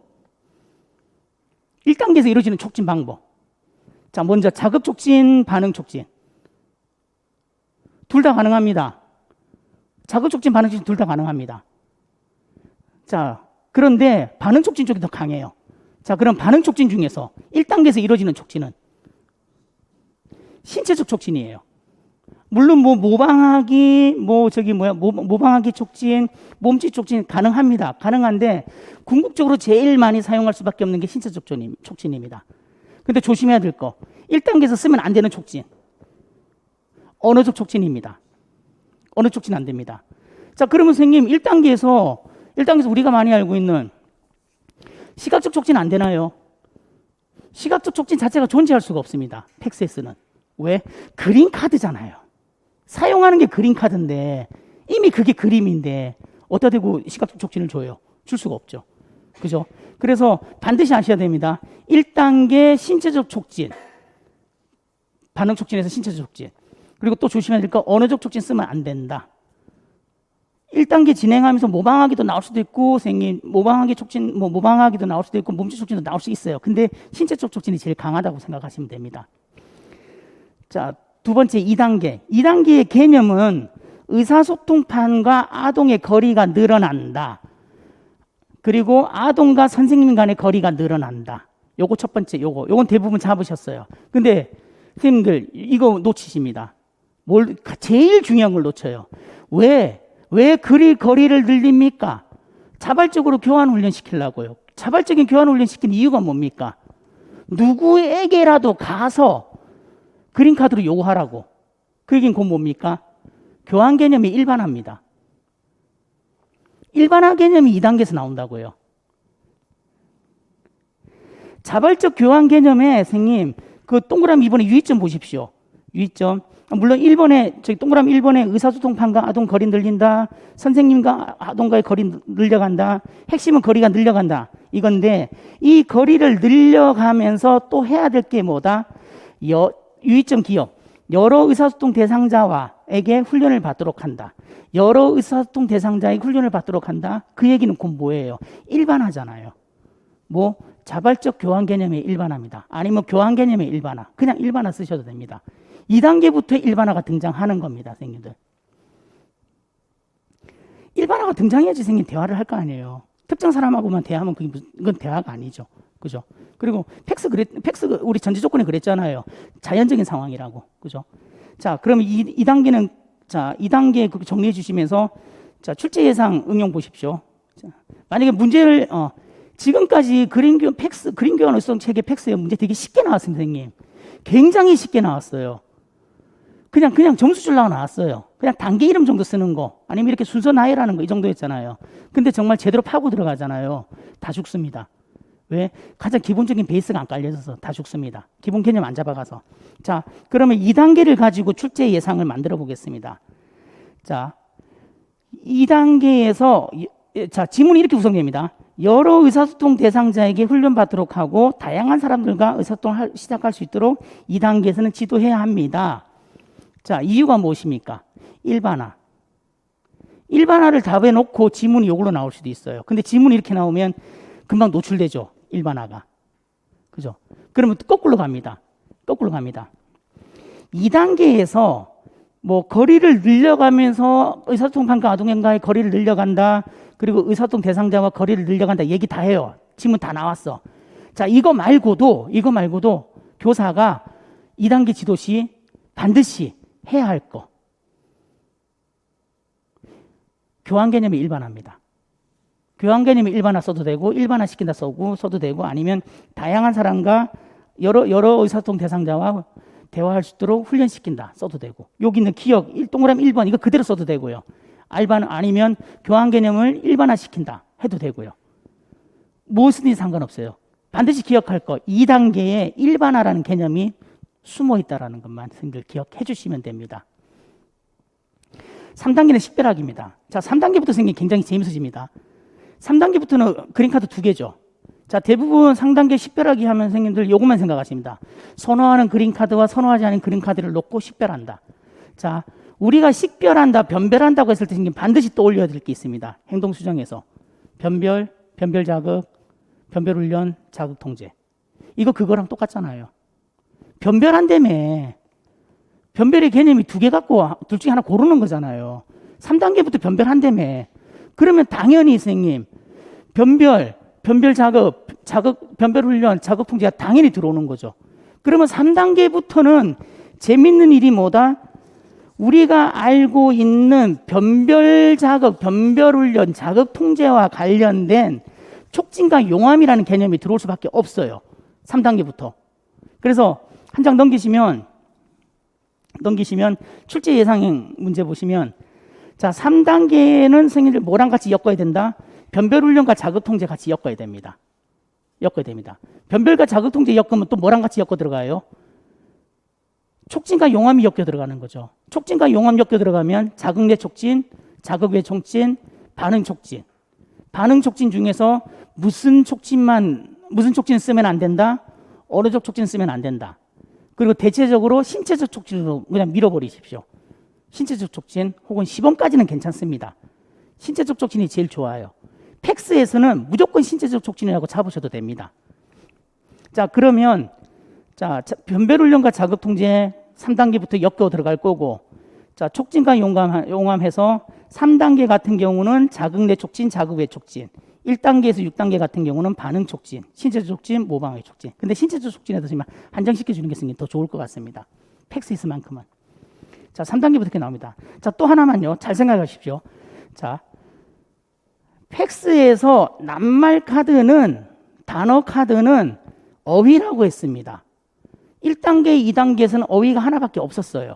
1단계에서 이루어지는 촉진 방법. 자, 먼저 자극 촉진, 반응 촉진. 둘 다 가능합니다. 자극 촉진, 반응 촉진 둘 다 가능합니다. 자, 그런데 반응 촉진 쪽이 더 강해요. 자, 그럼 반응 촉진 중에서 1단계에서 이루어지는 촉진은 신체적 촉진이에요. 물론 뭐 모방하기, 모방하기 촉진, 몸짓 촉진 가능합니다. 가능한데 궁극적으로 제일 많이 사용할 수밖에 없는 게 신체적 촉진입니다. 근데 조심해야 될 거. 1단계에서 쓰면 안 되는 촉진. 언어적 촉진입니다. 언어 촉진 안 됩니다. 자, 그러면 선생님 1단계에서 우리가 많이 알고 있는 시각적 촉진 안 되나요? 시각적 촉진 자체가 존재할 수가 없습니다. 팩스에서는. 왜? 그린 카드잖아요. 사용하는 게 그린 카드인데 이미 그게 그림인데 어디다 대고 시각적 촉진을 줘요? 줄 수가 없죠. 그죠? 그래서 반드시 아셔야 됩니다. 1단계 신체적 촉진. 반응 촉진에서 신체적 촉진. 그리고 또 조심해야 될 거 언어적 촉진 쓰면 안 된다. 1단계 진행하면서 모방하기도 나올 수도 있고, 선생님, 모방하기 촉진, 모방하기도 나올 수도 있고, 몸짓 촉진도 나올 수 있어요. 근데 신체적 촉진이 제일 강하다고 생각하시면 됩니다. 자, 두 번째 2단계. 2단계의 개념은 의사소통판과 아동의 거리가 늘어난다. 그리고 아동과 선생님 간의 거리가 늘어난다. 요거 첫 번째, 요건 대부분 잡으셨어요. 근데 선생님들, 이거 놓치십니다. 제일 중요한 걸 놓쳐요. 왜 거리를 늘립니까? 자발적으로 교환 훈련 시키려고요. 자발적인 교환 훈련 시키는 이유가 뭡니까? 누구에게라도 가서 그린카드로 요구하라고. 그 얘기는 곧 뭡니까? 교환 개념이 일반화입니다. 일반화 개념이 2단계에서 나온다고요. 자발적 교환 개념에 선생님, 그 동그라미 2번에 유의점 보십시오. 유의점. 물론 1번에, 동그라미 1번에 의사소통판과 아동 거리 늘린다. 선생님과 아동과의 거리 늘려간다. 핵심은 거리가 늘려간다. 이건데, 이 거리를 늘려가면서 또 해야 될 게 뭐다? 유의점 기억. 여러 의사소통 대상자에게 훈련을 받도록 한다. 여러 의사소통 대상자에게 훈련을 받도록 한다. 그 얘기는 곧 뭐예요? 일반화잖아요. 자발적 교환 개념의 일반화입니다. 아니면 교환 개념의 일반화. 그냥 일반화 쓰셔도 됩니다. 2단계부터 일반화가 등장하는 겁니다, 선생님들. 일반화가 등장해야지 선생님 대화를 할 거 아니에요. 특정 사람하고만 대화하면 그건 대화가 아니죠. 그죠? 그리고 팩스 우리 전제 조건에 그랬잖아요. 자연적인 상황이라고. 그죠? 자, 그러면 2단계는, 자, 2단계 그렇게 정리해 주시면서, 자, 출제 예상 응용 보십시오. 자, 만약에 문제를, 지금까지 그림 교환 의사소통 체계 팩스의 문제 되게 쉽게 나왔습니다, 선생님. 굉장히 쉽게 나왔어요. 그냥 점수 주려고 나왔어요. 그냥 단계 이름 정도 쓰는 거, 아니면 이렇게 순서 나열하는 거, 이 정도였잖아요. 근데 정말 제대로 파고 들어가잖아요. 다 죽습니다. 왜? 가장 기본적인 베이스가 안 깔려져서 다 죽습니다. 기본 개념 안 잡아가서. 자, 그러면 2단계를 가지고 출제 예상을 만들어 보겠습니다. 자, 2단계에서, 자, 지문이 이렇게 구성됩니다. 여러 의사소통 대상자에게 훈련받도록 하고 다양한 사람들과 의사소통을 시작할 수 있도록 2단계에서는 지도해야 합니다. 자, 이유가 무엇입니까? 일반화. 일반화를 답에 놓고 지문이 이걸로 나올 수도 있어요. 근데 지문이 이렇게 나오면 금방 노출되죠. 일반화가. 그죠? 그러면 거꾸로 갑니다. 2단계에서 거리를 늘려가면서 의사소통판과 아동과의 거리를 늘려간다. 그리고 의사소통 대상자와 거리를 늘려간다. 얘기 다 해요. 지문 다 나왔어. 자, 이거 말고도 교사가 2단계 지도 시 반드시 해야 할 거. 교환 개념이 일반화입니다. 교환 개념이 일반화 써도 되고, 일반화 시킨다 써도 되고, 아니면 다양한 사람과 여러 의사소통 대상자와 대화할 수 있도록 훈련시킨다 써도 되고, 여기 있는 기억, 동그라미 1번 이거 그대로 써도 되고요. 아니면 교환 개념을 일반화 시킨다 해도 되고요. 무엇이든지 상관없어요. 반드시 기억할 거, 2단계에 일반화라는 개념이 숨어 있다는 것만 선생님들 기억해 주시면 됩니다. 3단계는 식별하기입니다. 자, 3단계부터 선생님 굉장히 재밌어집니다. 3단계부터는 그린카드 2개죠. 자, 대부분 상단계 식별하기 하면 선생님들 요것만 생각하십니다. 선호하는 그린카드와 선호하지 않은 그린카드를 놓고 식별한다. 자, 우리가 식별한다, 변별한다고 했을 때 선생님 반드시 떠올려야 될 게 있습니다. 행동수정에서. 변별 자극, 변별 훈련, 자극 통제. 이거 그거랑 똑같잖아요. 변별한다며. 변별의 개념이 2개 갖고 둘 중에 하나 고르는 거잖아요. 3단계부터 변별한다며. 그러면 당연히 선생님 변별 자극, 변별훈련, 자극통제가 당연히 들어오는 거죠. 그러면 3단계부터는 재밌는 일이 뭐다? 우리가 알고 있는 변별훈련, 자극통제와 관련된 촉진과 용암이라는 개념이 들어올 수밖에 없어요. 3단계부터. 그래서 한 장 넘기시면 출제 예상 문제 보시면, 자, 3단계는 선생님들 뭐랑 같이 엮어야 된다? 변별훈련과 자극통제 같이 엮어야 됩니다. 변별과 자극통제 엮으면 또 뭐랑 같이 엮어 들어가요? 촉진과 용암이 엮여 들어가는 거죠. 촉진과 용암 엮여 들어가면 자극 내 촉진, 자극 외 촉진, 반응 촉진. 반응 촉진 중에서 무슨 촉진 쓰면 안 된다? 어느적 촉진 쓰면 안 된다. 그리고 대체적으로 신체적 촉진으로 그냥 밀어버리십시오. 신체적 촉진 혹은 시범까지는 괜찮습니다. 신체적 촉진이 제일 좋아요. 팩스에서는 무조건 신체적 촉진이라고 잡으셔도 됩니다. 자, 그러면 변별훈련과 자극통제 3단계부터 엮여 들어갈 거고, 자, 촉진과 용암해서 3단계 같은 경우는 자극 내 촉진, 자극 외 촉진. 1단계에서 6단계 같은 경우는 반응 촉진, 신체적 촉진, 모방의 촉진. 근데 신체적 촉진에서 한정시켜 주는 게 더 좋을 것 같습니다. 팩스이스만큼은. 자, 3단계부터 이렇게 나옵니다. 자, 또 하나만요. 잘 생각하십시오. 자, 팩스에서 단어 카드는 어휘라고 했습니다. 1단계, 2단계에서는 어휘가 하나밖에 없었어요.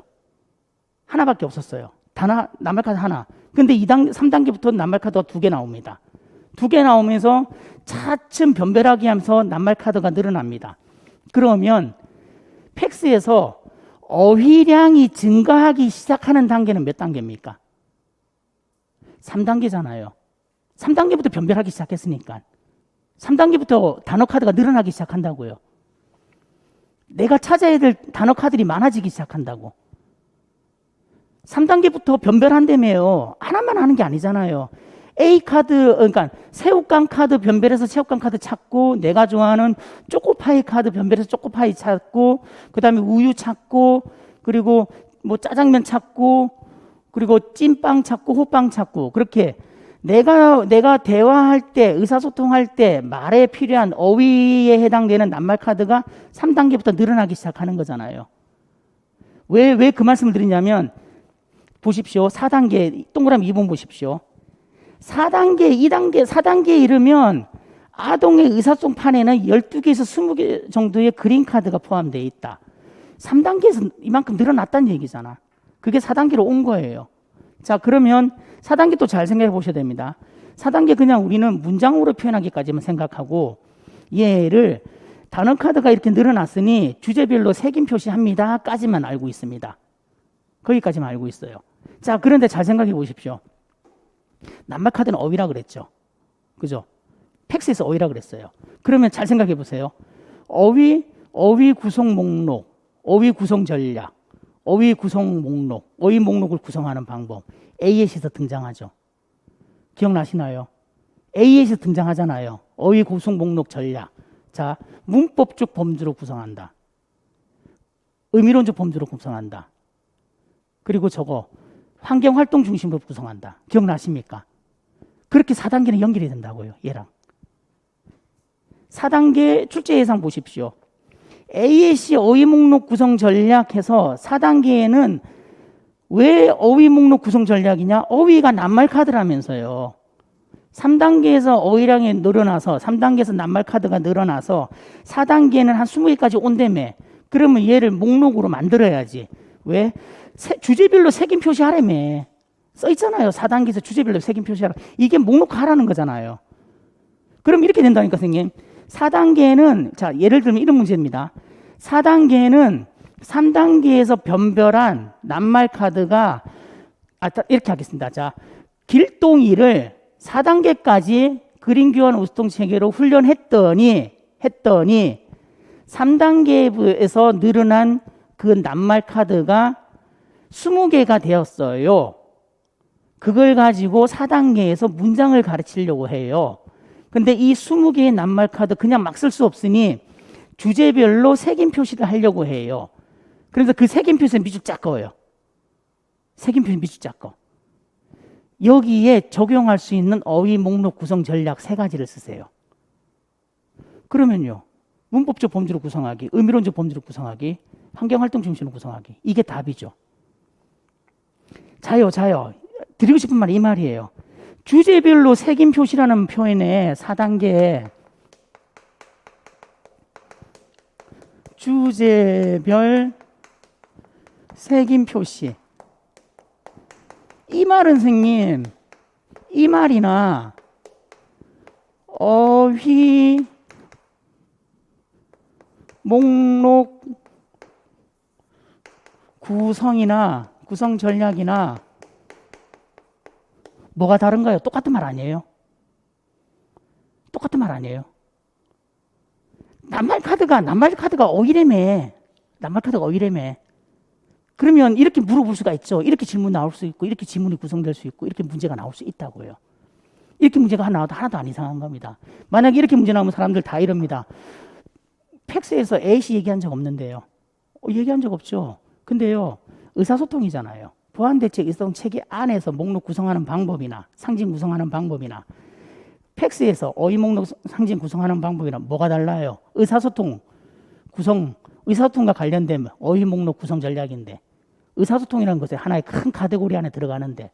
낱말카드 하나. 근데 3단계부터 낱말카드가 2개 나옵니다. 2개 나오면서 차츰 변별하기 하면서 낱말카드가 늘어납니다. 그러면 팩스에서 어휘량이 증가하기 시작하는 단계는 몇 단계입니까? 3단계잖아요. 3단계부터 변별하기 시작했으니까. 3단계부터 단어 카드가 늘어나기 시작한다고요. 내가 찾아야 될 단어 카드들이 많아지기 시작한다고. 3단계부터 변별한다며요. 하나만 하는 게 아니잖아요. A 카드, 그러니까 새우깡 카드 변별해서 새우깡 카드 찾고, 내가 좋아하는 초코파이 카드 변별해서 초코파이 찾고, 그 다음에 우유 찾고, 그리고 뭐 짜장면 찾고, 그리고 찐빵 찾고, 호빵 찾고, 그렇게 내가 대화할 때, 의사소통할 때 말에 필요한 어휘에 해당되는 낱말 카드가 3단계부터 늘어나기 시작하는 거잖아요. 왜 그 말씀을 드리냐면, 보십시오. 4단계, 동그라미 2번 보십시오. 4단계, 2단계, 4단계에 이르면 아동의 의사소통판에는 12개에서 20개 정도의 그린카드가 포함되어 있다. 3단계에서 이만큼 늘어났다는 얘기잖아. 그게 4단계로 온 거예요. 자, 그러면 4단계 또 잘 생각해 보셔야 됩니다. 4단계 그냥 우리는 문장으로 표현하기까지만 생각하고, 얘를 단어 카드가 이렇게 늘어났으니 주제별로 색임 표시합니다 까지만 알고 있습니다. 거기까지만 알고 있어요. 자, 그런데 잘 생각해 보십시오. 낱말 카드는 어휘라 그랬죠. 그죠? 팩스에서 어휘라 그랬어요. 그러면 잘 생각해 보세요. 어휘 구성 목록, 어휘 구성 전략, 어휘 구성 목록, 어휘 목록을 구성하는 방법. AS에서 등장하죠. 기억나시나요? AS에서 등장하잖아요. 어휘 구성 목록 전략. 자, 문법적 범주로 구성한다. 의미론적 범주로 구성한다. 그리고 저거 환경활동 중심으로 구성한다. 기억나십니까? 그렇게 4단계는 연결이 된다고요. 얘랑. 4단계 출제 예상 보십시오. ASC 어휘 목록 구성 전략해서 4단계에는 왜 어휘 목록 구성 전략이냐? 어휘가 낱말 카드라면서요. 3단계에서 어휘량이 늘어나서 3단계에서 낱말 카드가 늘어나서 4단계는 한 20개까지 온다며. 그러면 얘를 목록으로 만들어야지. 왜? 주제별로 색임 표시하라며. 써있잖아요. 4단계에서 주제별로 색임 표시하라. 이게 목록하라는 거잖아요. 그럼 이렇게 된다니까, 선생님. 4단계는, 자, 예를 들면 이런 문제입니다. 4단계는 3단계에서 변별한 낱말 카드가, 이렇게 하겠습니다. 자, 길동이를 4단계까지 그림 교환 우수통 체계로 훈련했더니 3단계에서 늘어난 그 낱말 카드가 20개가 되었어요. 그걸 가지고 4단계에서 문장을 가르치려고 해요. 근데 이 20개의 낱말 카드 그냥 막 쓸 수 없으니 주제별로 색임 표시를 하려고 해요. 그래서 그 색임 표시는 미주 작거예요. 색임 표시 미주 작거. 여기에 적용할 수 있는 어휘 목록 구성 전략 3가지를 쓰세요. 그러면요. 문법적 범주를 구성하기, 의미론적 범주를 구성하기, 환경활동 중심으로 구성하기. 이게 답이죠. 자요. 드리고 싶은 말이 이 말이에요. 주제별로 색임 표시라는 표현의 4단계에 주제별 색임 표시. 이 말은 선생님, 이 말이나 어휘 목록 구성이나 구성 전략이나 뭐가 다른가요? 똑같은 말 아니에요? 똑같은 말 아니에요? 낱말 카드가 어이래매. 그러면 이렇게 물어볼 수가 있죠. 이렇게 질문 나올 수 있고, 이렇게 지문이 구성될 수 있고, 이렇게 문제가 나올 수 있다고요. 이렇게 문제가 나와도 하나도 안 이상한 겁니다. 만약에 이렇게 문제 나오면 사람들 다 이럽니다. 팩스에서 A씨 얘기한 적 없는데요. 얘기한 적 없죠. 근데요, 의사소통이잖아요. 보안대책 의사소통 체계 안에서 목록 구성하는 방법이나 상징 구성하는 방법이나 팩스에서 어휘 목록 상징 구성하는 방법이나 뭐가 달라요? 의사소통과 관련된 어휘 목록 구성 전략인데 의사소통이라는 것에 하나의 큰 카테고리 안에 들어가는데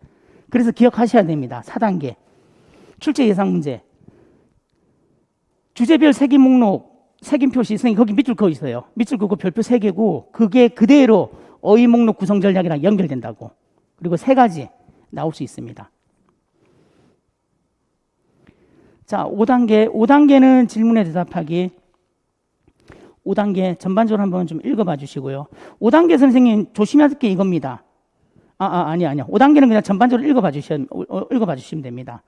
그래서 기억하셔야 됩니다. 4단계 출제 예상 문제 주제별 색임 목록 색임 표시 선생님 거기 밑줄 그어 있어요. 밑줄 그고 별표 3개고 그게 그대로 어휘 목록 구성 전략이랑 연결된다고. 그리고 3가지 나올 수 있습니다. 자, 5단계는 질문에 대답하기. 5단계 전반적으로 한번 좀 읽어봐 주시고요. 5단계 선생님 조심해야 될 게 이겁니다. 아니요. 5단계는 그냥 전반적으로 읽어봐 주시면 됩니다.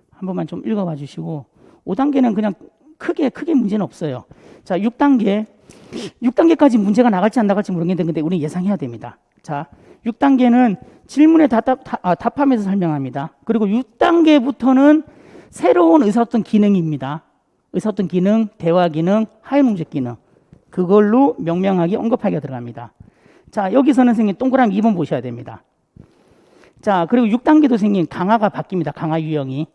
한 번만 좀 읽어봐 주시고 5단계는 그냥 크게 문제는 없어요. 자, 6단계까지 문제가 나갈지 안 나갈지 모르겠는데 근데 우리 예상해야 됩니다. 자, 6단계는 질문에 답하면서 설명합니다. 그리고 6단계부터는 새로운 의사소통 기능입니다. 의사소통 기능, 대화 기능, 하연문제 기능. 그걸로 명명하기, 언급하기가 들어갑니다. 자, 여기서는 선생님 동그라미 2번 보셔야 됩니다. 자, 그리고 6단계도 선생님 강화가 바뀝니다. 강화 유형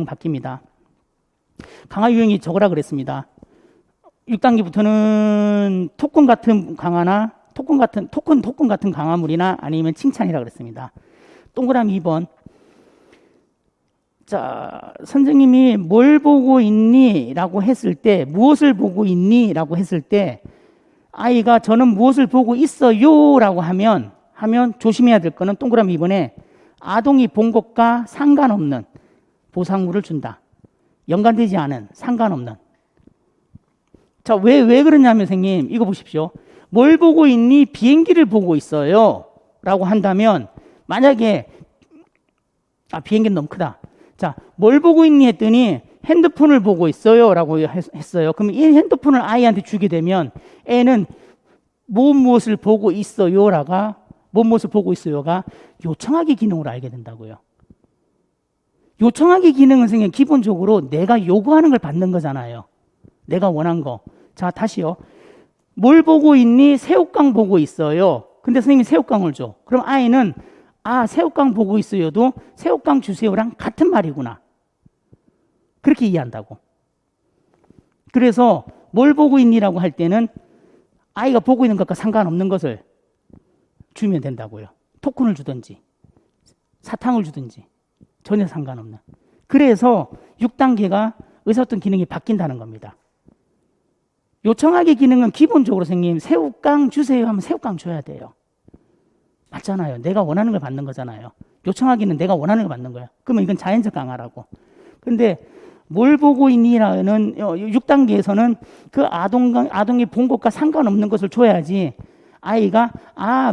바뀝니다. 강화 유형이 저거라 그랬습니다. 6단계부터는 토큰 같은 강화나 토큰 같은 강화물이나 아니면 칭찬이라 그랬습니다. 동그라미 2번. 자, 선생님이 뭘 보고 있니? 라고 했을 때, 무엇을 보고 있니? 라고 했을 때, 아이가 저는 무엇을 보고 있어요? 라고 하면 조심해야 될 거는 동그라미 2번에 아동이 본 것과 상관없는 보상물을 준다. 연관되지 않은, 상관없는. 자, 왜 그러냐면, 선생님, 이거 보십시오. 뭘 보고 있니? 비행기를 보고 있어요. 라고 한다면, 만약에, 비행기는 너무 크다. 자, 뭘 보고 있니? 했더니, 핸드폰을 보고 있어요. 라고 했어요. 그럼 이 핸드폰을 아이한테 주게 되면, 애는 무엇을 보고 있어요가, 요청하기 기능으로 알게 된다고요. 요청하기 기능은 선생님, 기본적으로 내가 요구하는 걸 받는 거잖아요. 내가 원한 거. 자, 다시요. 뭘 보고 있니? 새우깡 보고 있어요. 근데 선생님이 새우깡을 줘. 그럼 아이는 새우깡 보고 있어요도 새우깡 주세요랑 같은 말이구나. 그렇게 이해한다고. 그래서 뭘 보고 있니라고 할 때는 아이가 보고 있는 것과 상관없는 것을 주면 된다고요. 토큰을 주든지 사탕을 주든지 전혀 상관없는. 그래서 6단계가 의사소통 기능이 바뀐다는 겁니다. 요청하기 기능은 기본적으로 선생님 새우깡 주세요 하면 새우깡 줘야 돼요. 맞잖아요. 내가 원하는 걸 받는 거잖아요. 요청하기는 내가 원하는 걸 받는 거예요. 그러면 이건 자연적 강화라고. 근데 뭘 보고 있니라는 6단계에서는 그 아동이 본 것과 상관없는 것을 줘야지 아이가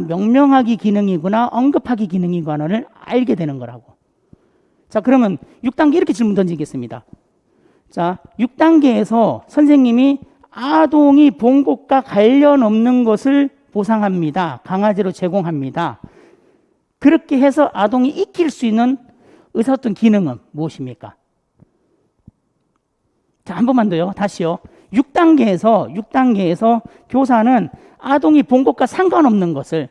명명하기 기능이구나 언급하기 기능이구나를 알게 되는 거라고. 자, 그러면 6단계 이렇게 질문 던지겠습니다. 자, 6단계에서 선생님이 아동이 본 것과 관련 없는 것을 보상합니다. 강화제로 제공합니다. 그렇게 해서 아동이 익힐 수 있는 의사소통 기능은 무엇입니까? 자, 한 번만 더요. 다시요. 6단계에서 교사는 아동이 본 것과 상관없는 것을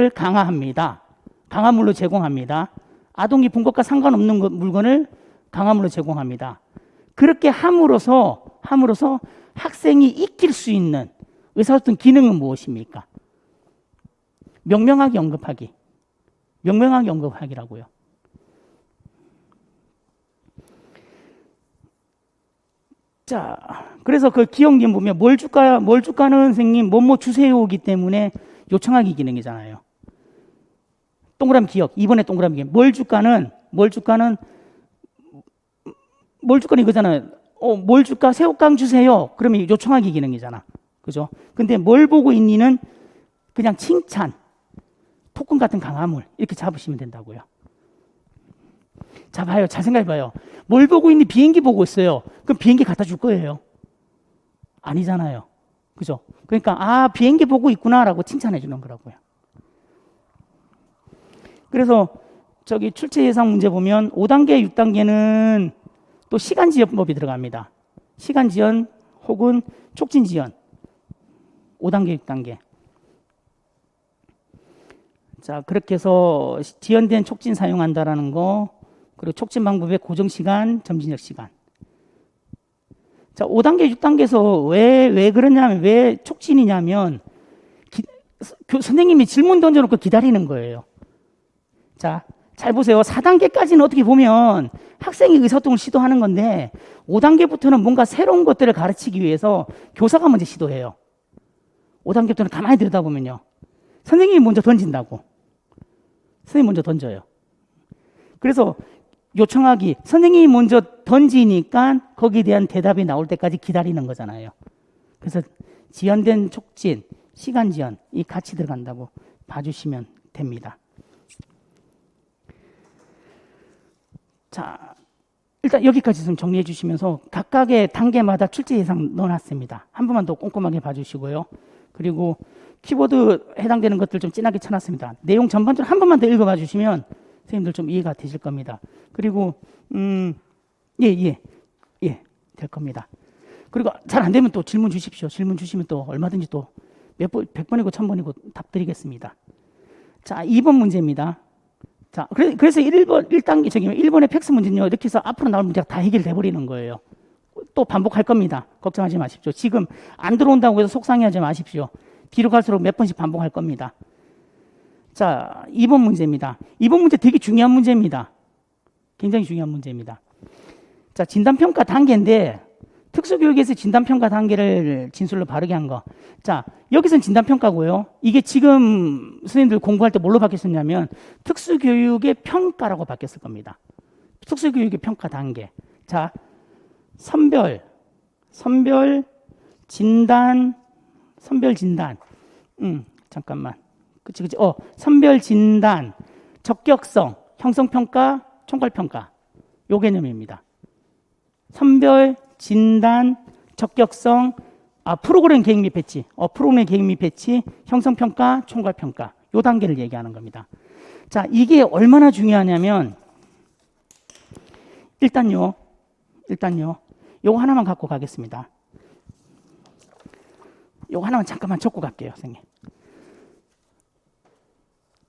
강화합니다. 강화물로 제공합니다. 아동이 본 것과 상관없는 물건을 강화물로 제공합니다. 그렇게 함으로써 함으로써 학생이 익힐 수 있는 의사소통 기능은 무엇입니까? 명명하게 언급하기. 명명하게 언급하기라고요. 자, 그래서 그 기억님 보면 뭘 줄까요? 뭘 줄까는 선생님 뭐뭐 주세요이기 때문에 요청하기 기능이잖아요. 동그라미 기억. 이번에 동그라미 기억. 뭘 줄까는 이거잖아요. 뭘 줄까? 새우깡 주세요. 그러면 요청하기 기능이잖아. 그죠? 근데 뭘 보고 있니는 그냥 칭찬, 토큰 같은 강화물 이렇게 잡으시면 된다고요. 자, 봐요. 잘 생각해봐요. 뭘 보고 있니? 비행기 보고 있어요. 그럼 비행기 갖다 줄 거예요? 아니잖아요. 그죠? 그러니까 비행기 보고 있구나라고 칭찬해 주는 거라고요. 그래서 저기 출제 예상 문제 보면 5단계, 6단계는 또 시간 지연법이 들어갑니다. 시간 지연 혹은 촉진 지연. 5단계, 6단계. 자, 그렇게 해서 지연된 촉진 사용한다라는 거, 그리고 촉진 방법의 고정 시간, 점진적 시간. 자, 5단계, 6단계에서 왜 그러냐면, 왜 촉진이냐면, 선생님이 질문 던져놓고 기다리는 거예요. 자, 잘 보세요. 4단계까지는 어떻게 보면 학생이 의사소통을 시도하는 건데 5단계부터는 뭔가 새로운 것들을 가르치기 위해서 교사가 먼저 시도해요. 5단계부터는 가만히 들여다보면요. 선생님이 먼저 던진다고. 선생님이 먼저 던져요. 그래서 요청하기, 선생님이 먼저 던지니까 거기에 대한 대답이 나올 때까지 기다리는 거잖아요. 그래서 지연된 촉진, 시간 지연, 이 같이 들어간다고 봐주시면 됩니다. 자, 일단 여기까지 좀 정리해 주시면서 각각의 단계마다 출제 예상 넣어놨습니다. 한 번만 더 꼼꼼하게 봐주시고요. 그리고 키워드 해당되는 것들 좀 진하게 쳐놨습니다. 내용 전반적으로 한 번만 더 읽어봐 주시면 선생님들 좀 이해가 되실 겁니다. 그리고 될 겁니다. 그리고 잘 안 되면 또 질문 주십시오. 질문 주시면 또 얼마든지 또 100번이고 1000번이고 답 드리겠습니다. 자, 2번 문제입니다. 자, 그래서 1단계, 1번의 팩스 문제는요, 이렇게 해서 앞으로 나올 문제가 다 해결돼 버리는 거예요. 또 반복할 겁니다. 걱정하지 마십시오. 지금 안 들어온다고 해서 속상해하지 마십시오. 뒤로 갈수록 몇 번씩 반복할 겁니다. 자, 2번 문제입니다. 2번 문제 되게 중요한 문제입니다. 굉장히 중요한 문제입니다. 자, 진단평가 단계인데, 특수교육에서 진단평가 단계를 진술로 바르게 한 거. 자, 여기서는 진단평가고요. 이게 지금 선생님들 공부할 때 뭘로 바뀌었냐면 특수교육의 평가라고 바뀌었을 겁니다. 특수교육의 평가 단계. 자, 선별, 진단. 잠깐만. 그치. 선별, 진단, 적격성, 형성평가, 총괄평가. 요 개념입니다. 선별, 진단, 적격성, 프로그램 계획 및 배치, 프로그램 계획 및 배치, 형성평가, 총괄평가. 요 단계를 얘기하는 겁니다. 자, 이게 얼마나 중요하냐면, 일단요, 요거 하나만 갖고 가겠습니다. 요거 하나만 잠깐만 적고 갈게요, 선생님.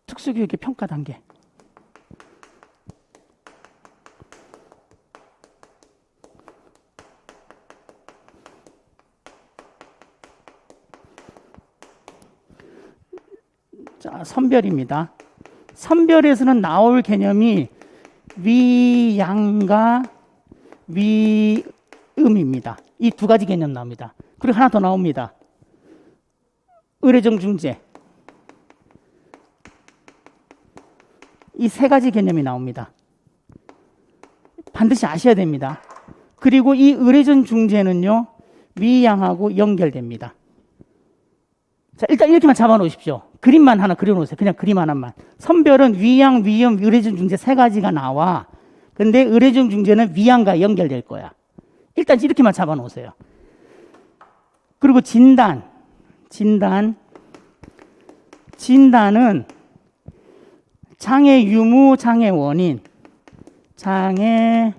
특수교육의 평가 단계. 자, 선별입니다. 선별에서는 나올 개념이 위양과 위음입니다. 이 두 가지 개념 나옵니다. 그리고 하나 더 나옵니다. 의례정 중재. 이 세 가지 개념이 나옵니다. 반드시 아셔야 됩니다. 그리고 이 의례정 중재는요, 위양하고 연결됩니다. 자, 일단 이렇게만 잡아 놓으십시오. 그림만 하나 그려 놓으세요. 그냥 그림 하나만. 선별은 위양, 위험, 의례정 중재 세 가지가 나와. 근데 의례정 중재는 위양과 연결될 거야. 일단 이렇게만 잡아 놓으세요. 그리고 진단은 장애 유무, 장애 원인. 장애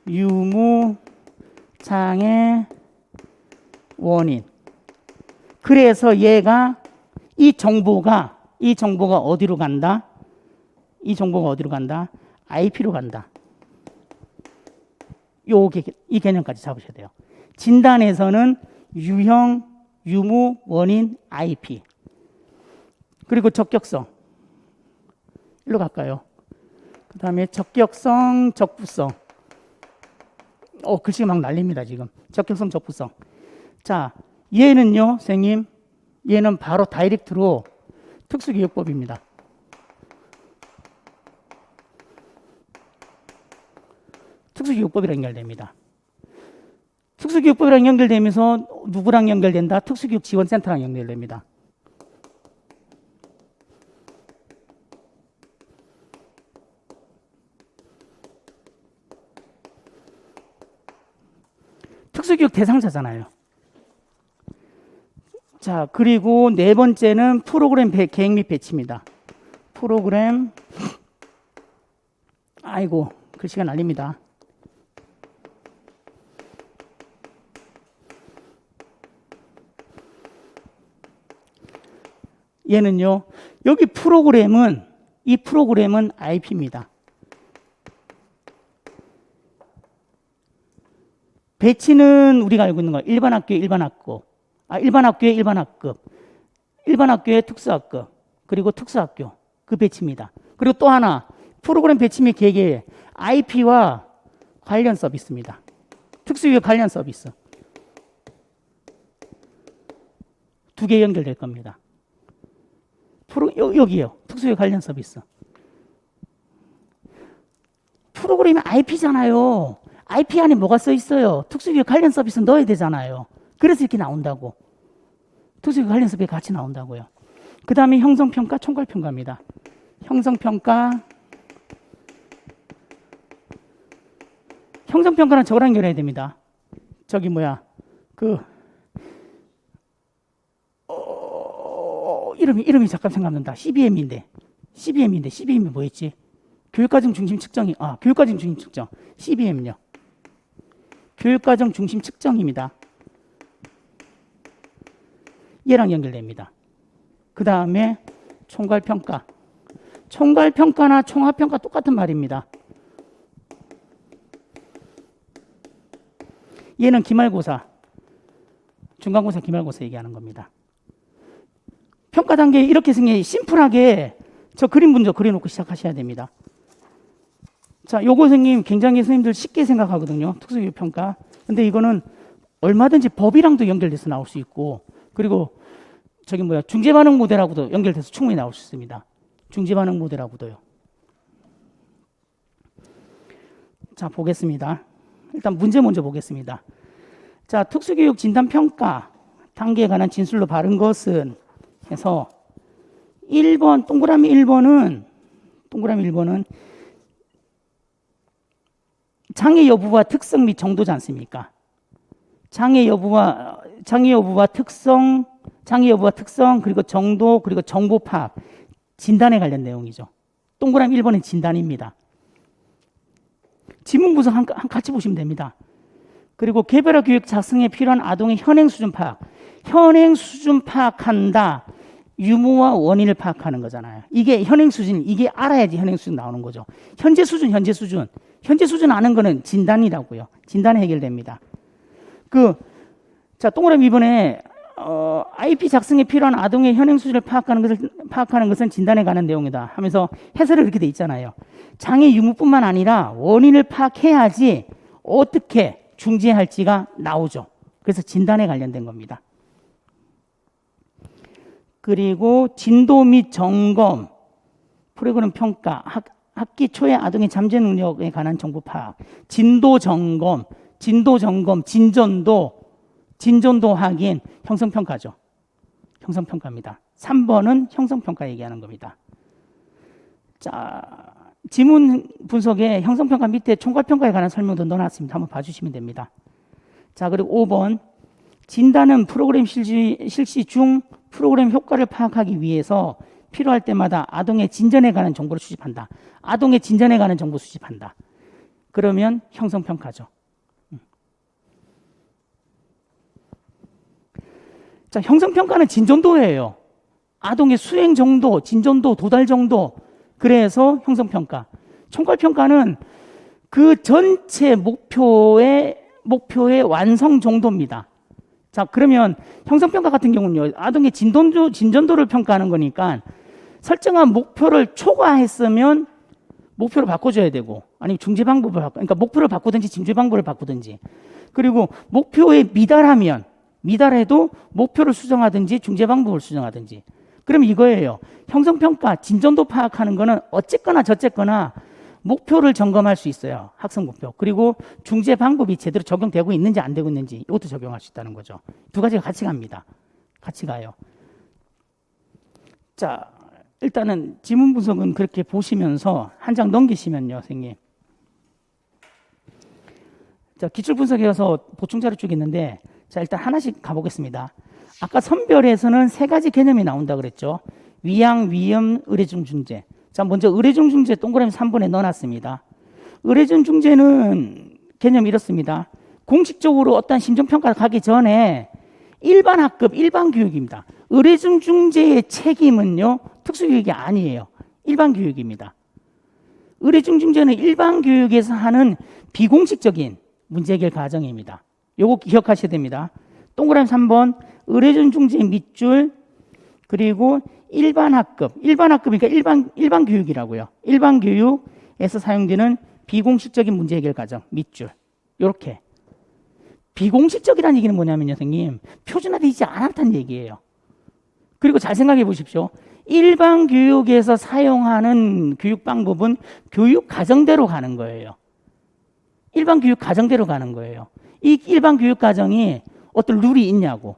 유무, 장애 원인. 그래서 얘가 이 정보가 어디로 간다? IP로 간다. 이 개념까지 잡으셔야 돼요. 진단에서는 유형, 유무, 원인, IP. 그리고 적격성. 일로 갈까요? 그 다음에 적격성, 적부성. 글씨가 막 날립니다, 지금. 적격성, 적부성. 자, 얘는요, 선생님, 얘는 바로 다이렉트로 특수교육법입니다. 특수교육법이랑 연결됩니다. 특수교육법이랑 연결되면서 누구랑 연결된다? 특수교육지원센터랑 연결됩니다. 특수교육 대상자잖아요. 자, 그리고 네 번째는 프로그램 계획 및 배치입니다. 프로그램, 아이고, 글씨가 날립니다. 얘는요, 여기 프로그램은, 이 프로그램은 IP입니다. 배치는 우리가 알고 있는 거, 일반 학교에 일반 학급, 일반 학교에 일반 학급, 일반 학교에 특수학급, 그리고 특수학교, 그 배치입니다. 그리고 또 하나, 프로그램 배치 및 계획에 IP와 관련 서비스입니다. 특수교육 관련 서비스. 두 개 연결될 겁니다. 여기요. 특수교육 관련 서비스. 프로그램이 IP잖아요. IP 안에 뭐가 써 있어요? 특수교육 관련 서비스 넣어야 되잖아요. 그래서 이렇게 나온다고. 특수교육 관련 서비스 같이 나온다고요. 그 다음에 형성평가, 총괄평가입니다. 형성평가는 저거랑 연결해야 됩니다. 저기 뭐야, 이름이 잠깐 생각난다. CBM인데 CBM이 뭐였지? 교육과정 중심 측정이, 교육과정 중심 측정. CBM요. 교육과정 중심 측정입니다. 얘랑 연결됩니다. 그 다음에 총괄평가. 총괄평가나 총합평가 똑같은 말입니다. 얘는 기말고사, 중간고사, 기말고사 얘기하는 겁니다. 평가 단계 이렇게 심플하게 저 그림 먼저 그려놓고 시작하셔야 됩니다. 자, 요거 선생님 굉장히 선생님들 쉽게 생각하거든요. 특수교육 평가. 근데 이거는 얼마든지 법이랑도 연결돼서 나올 수 있고, 그리고 중재반응 모델하고도 연결돼서 충분히 나올 수 있습니다. 중재반응 모델하고도요. 자, 보겠습니다. 일단 문제 먼저 보겠습니다. 자, 특수교육 진단평가 단계에 관한 진술로 바른 것은 해서 1번, 동그라미 1번은 장애 여부와 특성 및 정도지 않습니까? 장애 여부와 특성, 그리고 정도, 그리고 정보 파악, 진단에 관련 내용이죠. 동그라미 1번은 진단입니다. 지문 분석 같이 보시면 됩니다. 그리고 개별화 교육 작성에 필요한 아동의 현행 수준 파악한다. 유무와 원인을 파악하는 거잖아요. 이게 현행 수준, 이게 알아야지 현행 수준 나오는 거죠. 현재 수준 아는 거는 진단이라고요. 진단에 해결됩니다. 동그라미 2번에 IP 작성에 필요한 아동의 현행 수준을 파악하는 것은 진단에 관한 내용이다 하면서 해설이 이렇게 돼 있잖아요. 장애 유무뿐만 아니라 원인을 파악해야지 어떻게 중재할지가 나오죠. 그래서 진단에 관련된 겁니다. 그리고 진도 및 점검, 프로그램 평가, 학기 초에 아동의 잠재 능력에 관한 정보 파악, 진도 점검, 진전도 확인, 형성평가죠. 형성평가입니다. 3번은 형성평가 얘기하는 겁니다. 자, 지문 분석에 형성평가 밑에 총괄평가에 관한 설명도 넣어놨습니다. 한번 봐주시면 됩니다. 자, 그리고 5번. 진단은 프로그램 실시 중 프로그램 효과를 파악하기 위해서 필요할 때마다 아동의 진전에 관한 정보를 수집한다. 아동의 진전에 관한 정보 수집한다. 그러면 형성평가죠. 자, 형성평가는 진전도예요. 아동의 수행 정도, 진전도, 도달 정도. 그래서 형성평가. 총괄평가는 그 전체 목표에 목표의 완성 정도입니다. 자, 그러면 형성평가 같은 경우는요, 아동의 진전도를 평가하는 거니까 설정한 목표를 초과했으면 목표를 바꿔줘야 되고, 아니면 중재 방법을 그러니까 목표를 바꾸든지 중재 방법을 바꾸든지, 그리고 목표에 미달해도 목표를 수정하든지 중재 방법을 수정하든지. 그럼 이거예요. 형성평가 진전도 파악하는 거는 어쨌거나 저쨌거나 목표를 점검할 수 있어요. 학습 목표. 그리고 중재 방법이 제대로 적용되고 있는지 안 되고 있는지 이것도 적용할 수 있다는 거죠. 두 가지가 같이 갑니다. 같이 가요. 자, 일단은 지문 분석은 그렇게 보시면서 한 장 넘기시면요, 선생님. 자, 기출 분석에 가서 보충 자료 쭉 있는데, 자, 일단 하나씩 가보겠습니다. 아까 선별에서는 세 가지 개념이 나온다 그랬죠. 위양, 위험, 의례중 중재. 자, 먼저 의례중 중재 동그라미 3번에 넣어놨습니다. 의례중 중재는 개념이 이렇습니다. 공식적으로 어떤 심정평가를 가기 전에 일반 학급, 일반 교육입니다. 의례중 중재의 책임은요, 특수교육이 아니에요. 일반 교육입니다. 의례중 중재는 일반 교육에서 하는 비공식적인 문제 해결 과정입니다. 요거 기억하셔야 됩니다. 동그라미 3번, 의례중 중재 밑줄, 그리고 일반 학급, 그러니까 일반 교육이라고요. 일반 교육에서 사용되는 비공식적인 문제 해결 과정 밑줄. 요렇게. 비공식적이라는 얘기는 뭐냐면요, 선생님. 표준화되지 않았다는 얘기예요. 그리고 잘 생각해 보십시오. 일반 교육에서 사용하는 교육 방법은 교육 과정대로 가는 거예요. 일반 교육 과정대로 가는 거예요. 이 일반 교육 과정이 어떤 룰이 있냐고.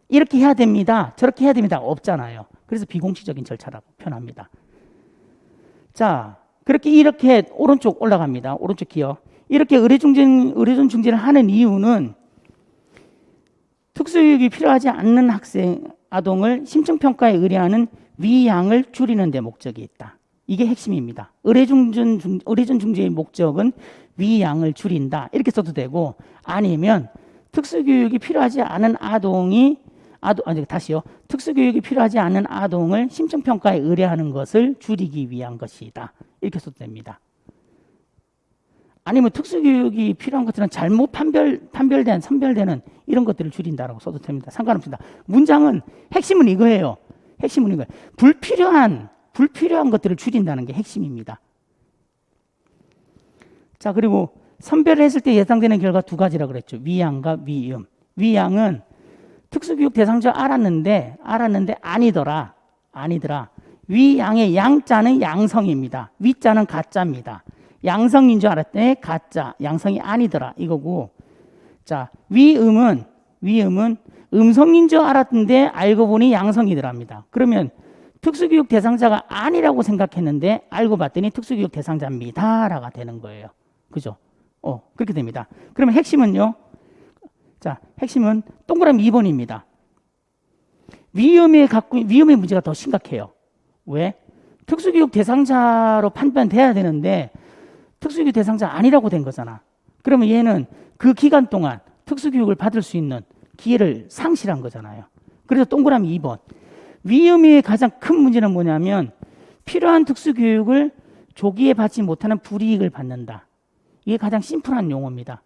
이렇게 해야 됩니다. 저렇게 해야 됩니다. 없잖아요. 그래서 비공식적인 절차라고 표현합니다. 자, 이렇게 오른쪽 올라갑니다. 오른쪽 기억. 이렇게 의례중 중재를 하는 이유는 특수교육이 필요하지 않는 아동을 심층평가에 의뢰하는 위양을 줄이는 데 목적이 있다. 이게 핵심입니다. 의례중 중재의 목적은 위양을 줄인다. 이렇게 써도 되고, 아니면 특수교육이 필요하지 않은 특수교육이 필요하지 않은 아동을 심층평가에 의뢰하는 것을 줄이기 위한 것이다. 이렇게 써도 됩니다. 아니면 특수교육이 필요한 것들은 잘못 선별되는 이런 것들을 줄인다라고 써도 됩니다. 상관없습니다. 문장은 핵심은 이거예요. 불필요한 것들을 줄인다는 게 핵심입니다. 자, 그리고 선별을 했을 때 예상되는 결과 두 가지라 그랬죠. 위양과 위음. 위양은 특수교육 대상자 알았는데 아니더라. 위양의 양자는 양성입니다. 위자는 가짜입니다. 양성인 줄 알았더니 가짜, 양성이 아니더라 이거고. 자, 위음은 음성인 줄 알았는데 알고 보니 양성이더랍니다. 그러면 특수교육 대상자가 아니라고 생각했는데 알고 봤더니 특수교육 대상자입니다라가 되는 거예요. 그죠? 그렇게 됩니다. 그러면 핵심은요. 자, 핵심은 동그라미 2번입니다. 위험의 문제가 더 심각해요. 왜? 특수교육 대상자로 판단돼야 되는데 특수교육 대상자 아니라고 된 거잖아. 그러면 얘는 그 기간 동안 특수교육을 받을 수 있는 기회를 상실한 거잖아요. 그래서 동그라미 2번. 위험의 가장 큰 문제는 뭐냐면 필요한 특수교육을 조기에 받지 못하는 불이익을 받는다. 이게 가장 심플한 용어입니다.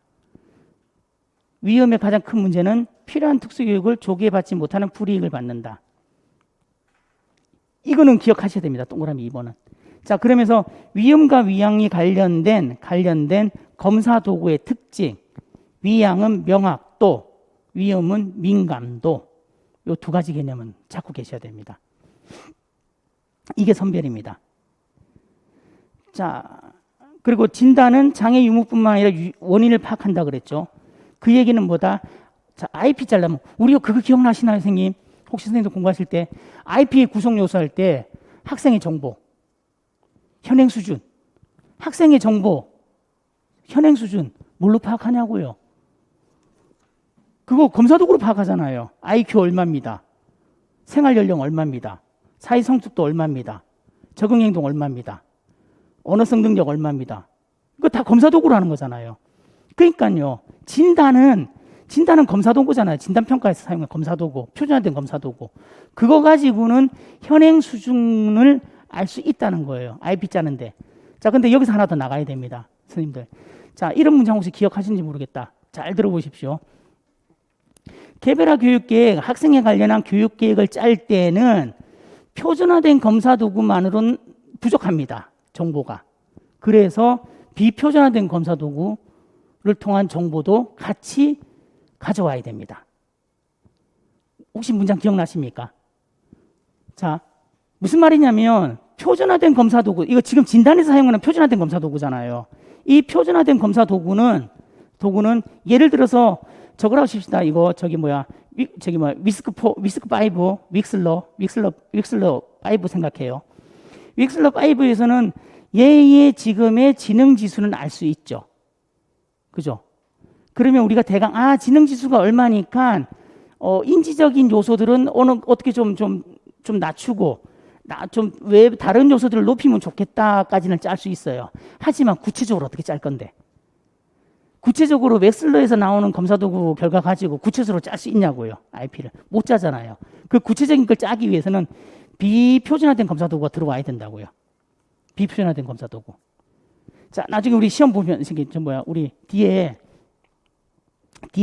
위험의 가장 큰 문제는 필요한 특수교육을 조기에 받지 못하는 불이익을 받는다. 이거는 기억하셔야 됩니다. 동그라미 2번은. 자, 그러면서 위험과 위양이 관련된 검사 도구의 특징. 위양은 명확도, 위험은 민감도. 이 두 가지 개념은 잡고 계셔야 됩니다. 이게 선별입니다. 자, 그리고 진단은 장애 유무뿐만 아니라 원인을 파악한다 그랬죠. 그 얘기는 뭐다? 자, IP 잘라면 우리가 그거 기억나시나요, 선생님? 혹시 선생님도 공부하실 때 IP 구성 요소 할 때 학생의 정보, 현행 수준, 학생의 정보, 현행 수준 뭘로 파악하냐고요? 그거 검사 도구로 파악하잖아요. IQ 얼마입니다. 생활 연령 얼마입니다. 사회 성숙도 얼마입니다. 적응 행동 얼마입니다. 언어성 능력 얼마입니다. 이거 다 검사 도구로 하는 거잖아요. 그러니까요. 진단은 검사 도구잖아요. 진단 평가에서 사용한 검사 도구, 표준화된 검사 도구. 그거 가지고는 현행 수준을 알 수 있다는 거예요. IP 짜는데. 자, 근데 여기서 하나 더 나가야 됩니다. 선생님들. 자, 이런 문장 혹시 기억하시는지 모르겠다. 잘 들어보십시오. 개별화 교육계획, 학생에 관련한 교육계획을 짤 때는 표준화된 검사 도구만으로는 부족합니다. 정보가. 그래서 비표준화된 검사 도구를 통한 정보도 같이 가져와야 됩니다. 혹시 문장 기억나십니까? 자, 무슨 말이냐면 표준화된 검사 도구, 이거 지금 진단에서 사용하는 표준화된 검사 도구잖아요. 이 표준화된 검사 도구는 예를 들어서 저거라고 칩시다. 이거 위스크 5, 윅슬러 5 생각해요. 윅슬러 5에서는 얘의 지금의 지능 지수는 알 수 있죠. 그죠? 그러면 우리가 대강 지능 지수가 얼마니까 인지적인 요소들은 어떻게 좀 낮추고 왜 다른 요소들을 높이면 좋겠다까지는 짤 수 있어요. 하지만 구체적으로 어떻게 짤 건데? 구체적으로 웩슬러에서 나오는 검사도구 결과 가지고 구체적으로 짤 수 있냐고요. IP를 못 짜잖아요. 그 구체적인 걸 짜기 위해서는 비표준화된 검사도구가 들어와야 된다고요. 비표준화된 검사도구. 자, 나중에 우리 시험 보면 우리 뒤에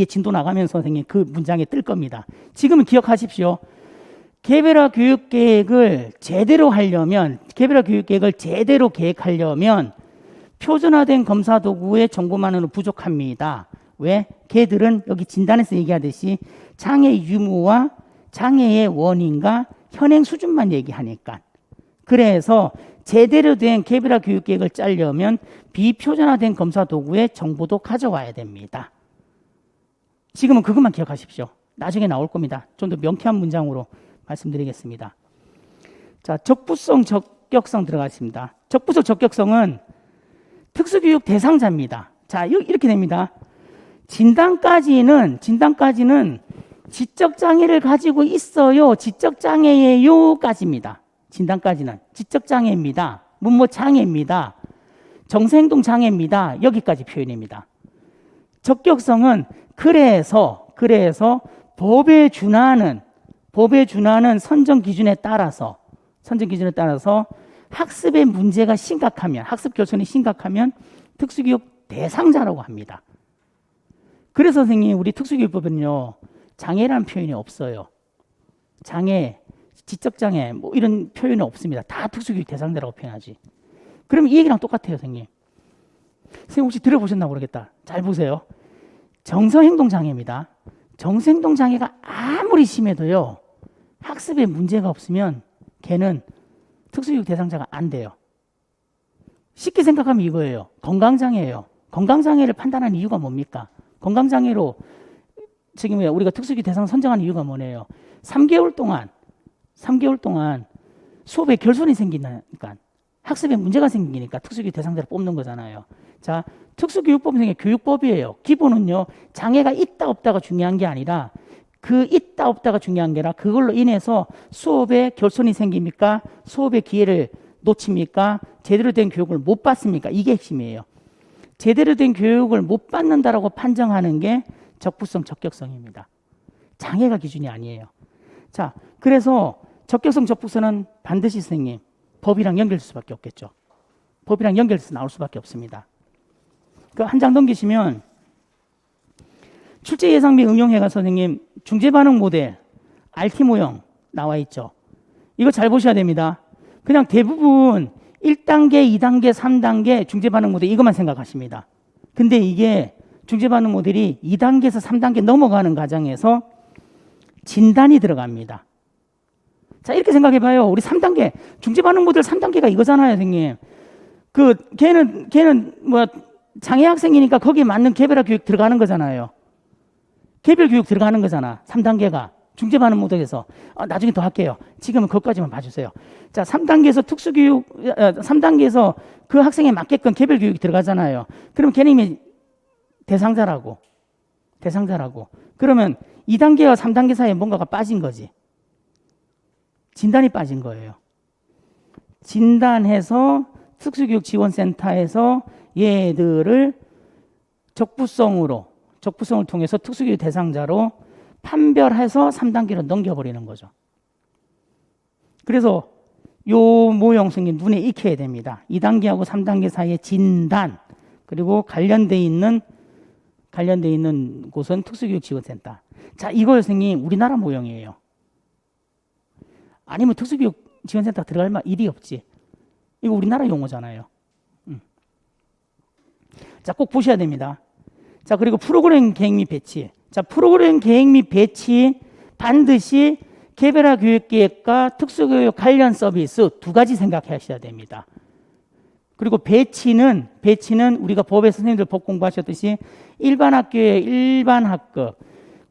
진도 나가면서 선생님 그 문장에 뜰 겁니다. 지금은 기억하십시오. 개별화 교육계획을 제대로 계획하려면 표준화된 검사 도구의 정보만으로는 부족합니다. 왜? 걔들은 여기 진단에서 얘기하듯이 장애 유무와 장애의 원인과 현행 수준만 얘기하니까. 그래서 제대로 된 개별화 교육계획을 짜려면 비표준화된 검사 도구의 정보도 가져와야 됩니다. 지금은 그것만 기억하십시오. 나중에 나올 겁니다. 좀 더 명쾌한 문장으로 말씀드리겠습니다. 자, 적부성, 적격성 들어가겠습니다. 적부성, 적격성은 특수교육 대상자입니다. 자, 이렇게 됩니다. 진단까지는 지적장애를 가지고 있어요. 지적장애예요.까지입니다. 진단까지는 지적장애입니다. 장애입니다. 정서행동 장애입니다. 여기까지 표현입니다. 적격성은 그래서 법에 준하는 선정 기준에 따라서 학습의 문제가 심각하면, 학습 결손이 심각하면 특수교육 대상자라고 합니다. 그래서 선생님, 우리 특수교육법은요, 장애라는 표현이 없어요. 장애, 지적장애, 이런 표현이 없습니다. 다 특수교육 대상자라고 표현하지. 그러면 이 얘기랑 똑같아요, 선생님. 선생님 혹시 들어보셨나 모르겠다. 잘 보세요. 정서행동장애입니다. 정서행동장애가 아무리 심해도요, 학습에 문제가 없으면 걔는 특수교육 대상자가 안 돼요. 쉽게 생각하면 이거예요. 건강장애예요. 건강장애를 판단하는 이유가 뭡니까? 건강장애로 지금 우리가 특수교육 대상 선정하는 이유가 뭐예요? 3개월 동안 수업에 결손이 생기니까, 학습에 문제가 생기니까 특수교육 대상자를 뽑는 거잖아요. 자, 특수교육법은 교육법이에요. 기본은요, 장애가 있다 없다가 중요한 게 아니라 그 있다 없다가 중요한 게 아니라 그걸로 인해서 수업에 결손이 생깁니까? 수업의 기회를 놓칩니까? 제대로 된 교육을 못 받습니까? 이게 핵심이에요. 제대로 된 교육을 못 받는다라고 판정하는 게 적부성, 적격성입니다. 장애가 기준이 아니에요. 자, 그래서 적격성, 적부성은 반드시 선생님 법이랑 연결될 수밖에 없겠죠. 법이랑 연결해서 나올 수밖에 없습니다. 그 한 장 넘기시면 출제 예상 및 응용해가 선생님 중재 반응 모델 RT 모형 나와 있죠. 이거 잘 보셔야 됩니다. 그냥 대부분 1단계, 2단계, 3단계 중재 반응 모델 이것만 생각하십니다. 근데 이게 중재 반응 모델이 2단계에서 3단계 넘어가는 과정에서 진단이 들어갑니다. 자, 이렇게 생각해 봐요. 우리 3단계 중재 반응 모델 3단계가 이거잖아요, 선생님. 걔는 장애 학생이니까 거기에 맞는 개별화 교육 들어가는 거잖아요. 개별 교육 들어가는 거잖아. 3단계가 중재 반응 모델에서. 나중에 더 할게요. 지금은 그것까지만 봐주세요. 자, 3단계에서 특수교육, 3단계에서 그 학생에 맞게끔 개별 교육이 들어가잖아요. 그럼 걔는 이미 대상자라고. 그러면 2단계와 3단계 사이에 뭔가가 빠진 거지. 진단이 빠진 거예요. 진단해서 특수교육 지원센터에서 얘들을 적부성을 통해서 특수교육 대상자로 판별해서 3단계로 넘겨버리는 거죠. 그래서 요 모형 선생님 눈에 익혀야 됩니다. 2단계하고 3단계 사이의 진단, 그리고 관련돼 있는 관련돼 있는 곳은 특수교육지원센터. 자, 이거 선생님 우리나라 모형이에요. 아니면 특수교육지원센터 들어갈 일이 없지. 이거 우리나라 용어잖아요. 자, 꼭 보셔야 됩니다. 자, 그리고 프로그램 계획 및 배치. 자, 프로그램 계획 및 배치 반드시 개별화 교육계획과 특수교육 관련 서비스 두 가지 생각하셔야 됩니다. 그리고 배치는 우리가 법에 선생님들 법 공부하셨듯이 일반 학교의 일반 학급,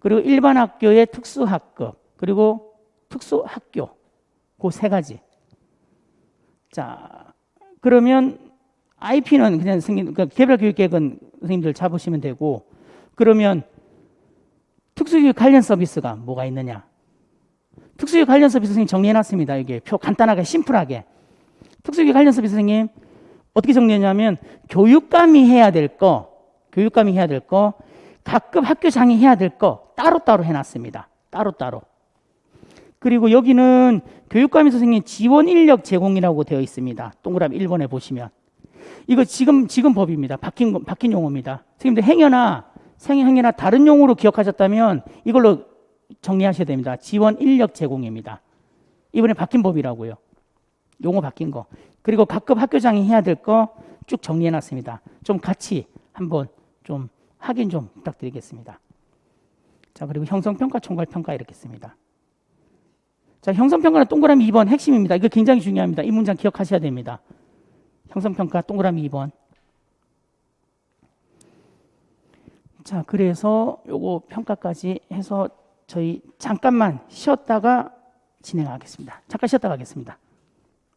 그리고 일반 학교의 특수학급, 그리고 특수학교. 그 세 가지. 자, 그러면 IP는 그냥 그러니까 개별 교육 계획은 선생님들 잡으시면 되고, 그러면 특수교육 관련 서비스가 뭐가 있느냐? 특수교육 관련 서비스 선생님 정리해 놨습니다. 이게 표 간단하게 심플하게. 특수교육 관련 서비스 선생님 어떻게 정리했냐면 교육감이 해야 될 거, 각급 학교장이 해야 될 거 따로따로 해놨습니다. 따로따로. 그리고 여기는 교육감이 선생님 지원 인력 제공이라고 되어 있습니다. 동그라미 1번에 보시면. 이거 지금 법입니다. 바뀐 용어입니다. 선생님들 행여나 다른 용어로 기억하셨다면 이걸로 정리하셔야 됩니다. 지원 인력 제공입니다. 이번에 바뀐 법이라고요. 용어 바뀐 거. 그리고 각급 학교장이 해야 될 거 쭉 정리해 놨습니다. 좀 같이 한번 좀 확인 좀 부탁드리겠습니다. 자, 그리고 형성평가, 총괄평가 이렇게 씁니다. 자, 형성평가는 동그라미 2번 핵심입니다. 이거 굉장히 중요합니다. 이 문장 기억하셔야 됩니다. 형성평가 동그라미 2번. 자, 그래서 요거 평가까지 해서 저희 잠깐만 쉬었다가 진행하겠습니다. 잠깐 쉬었다가 하겠습니다.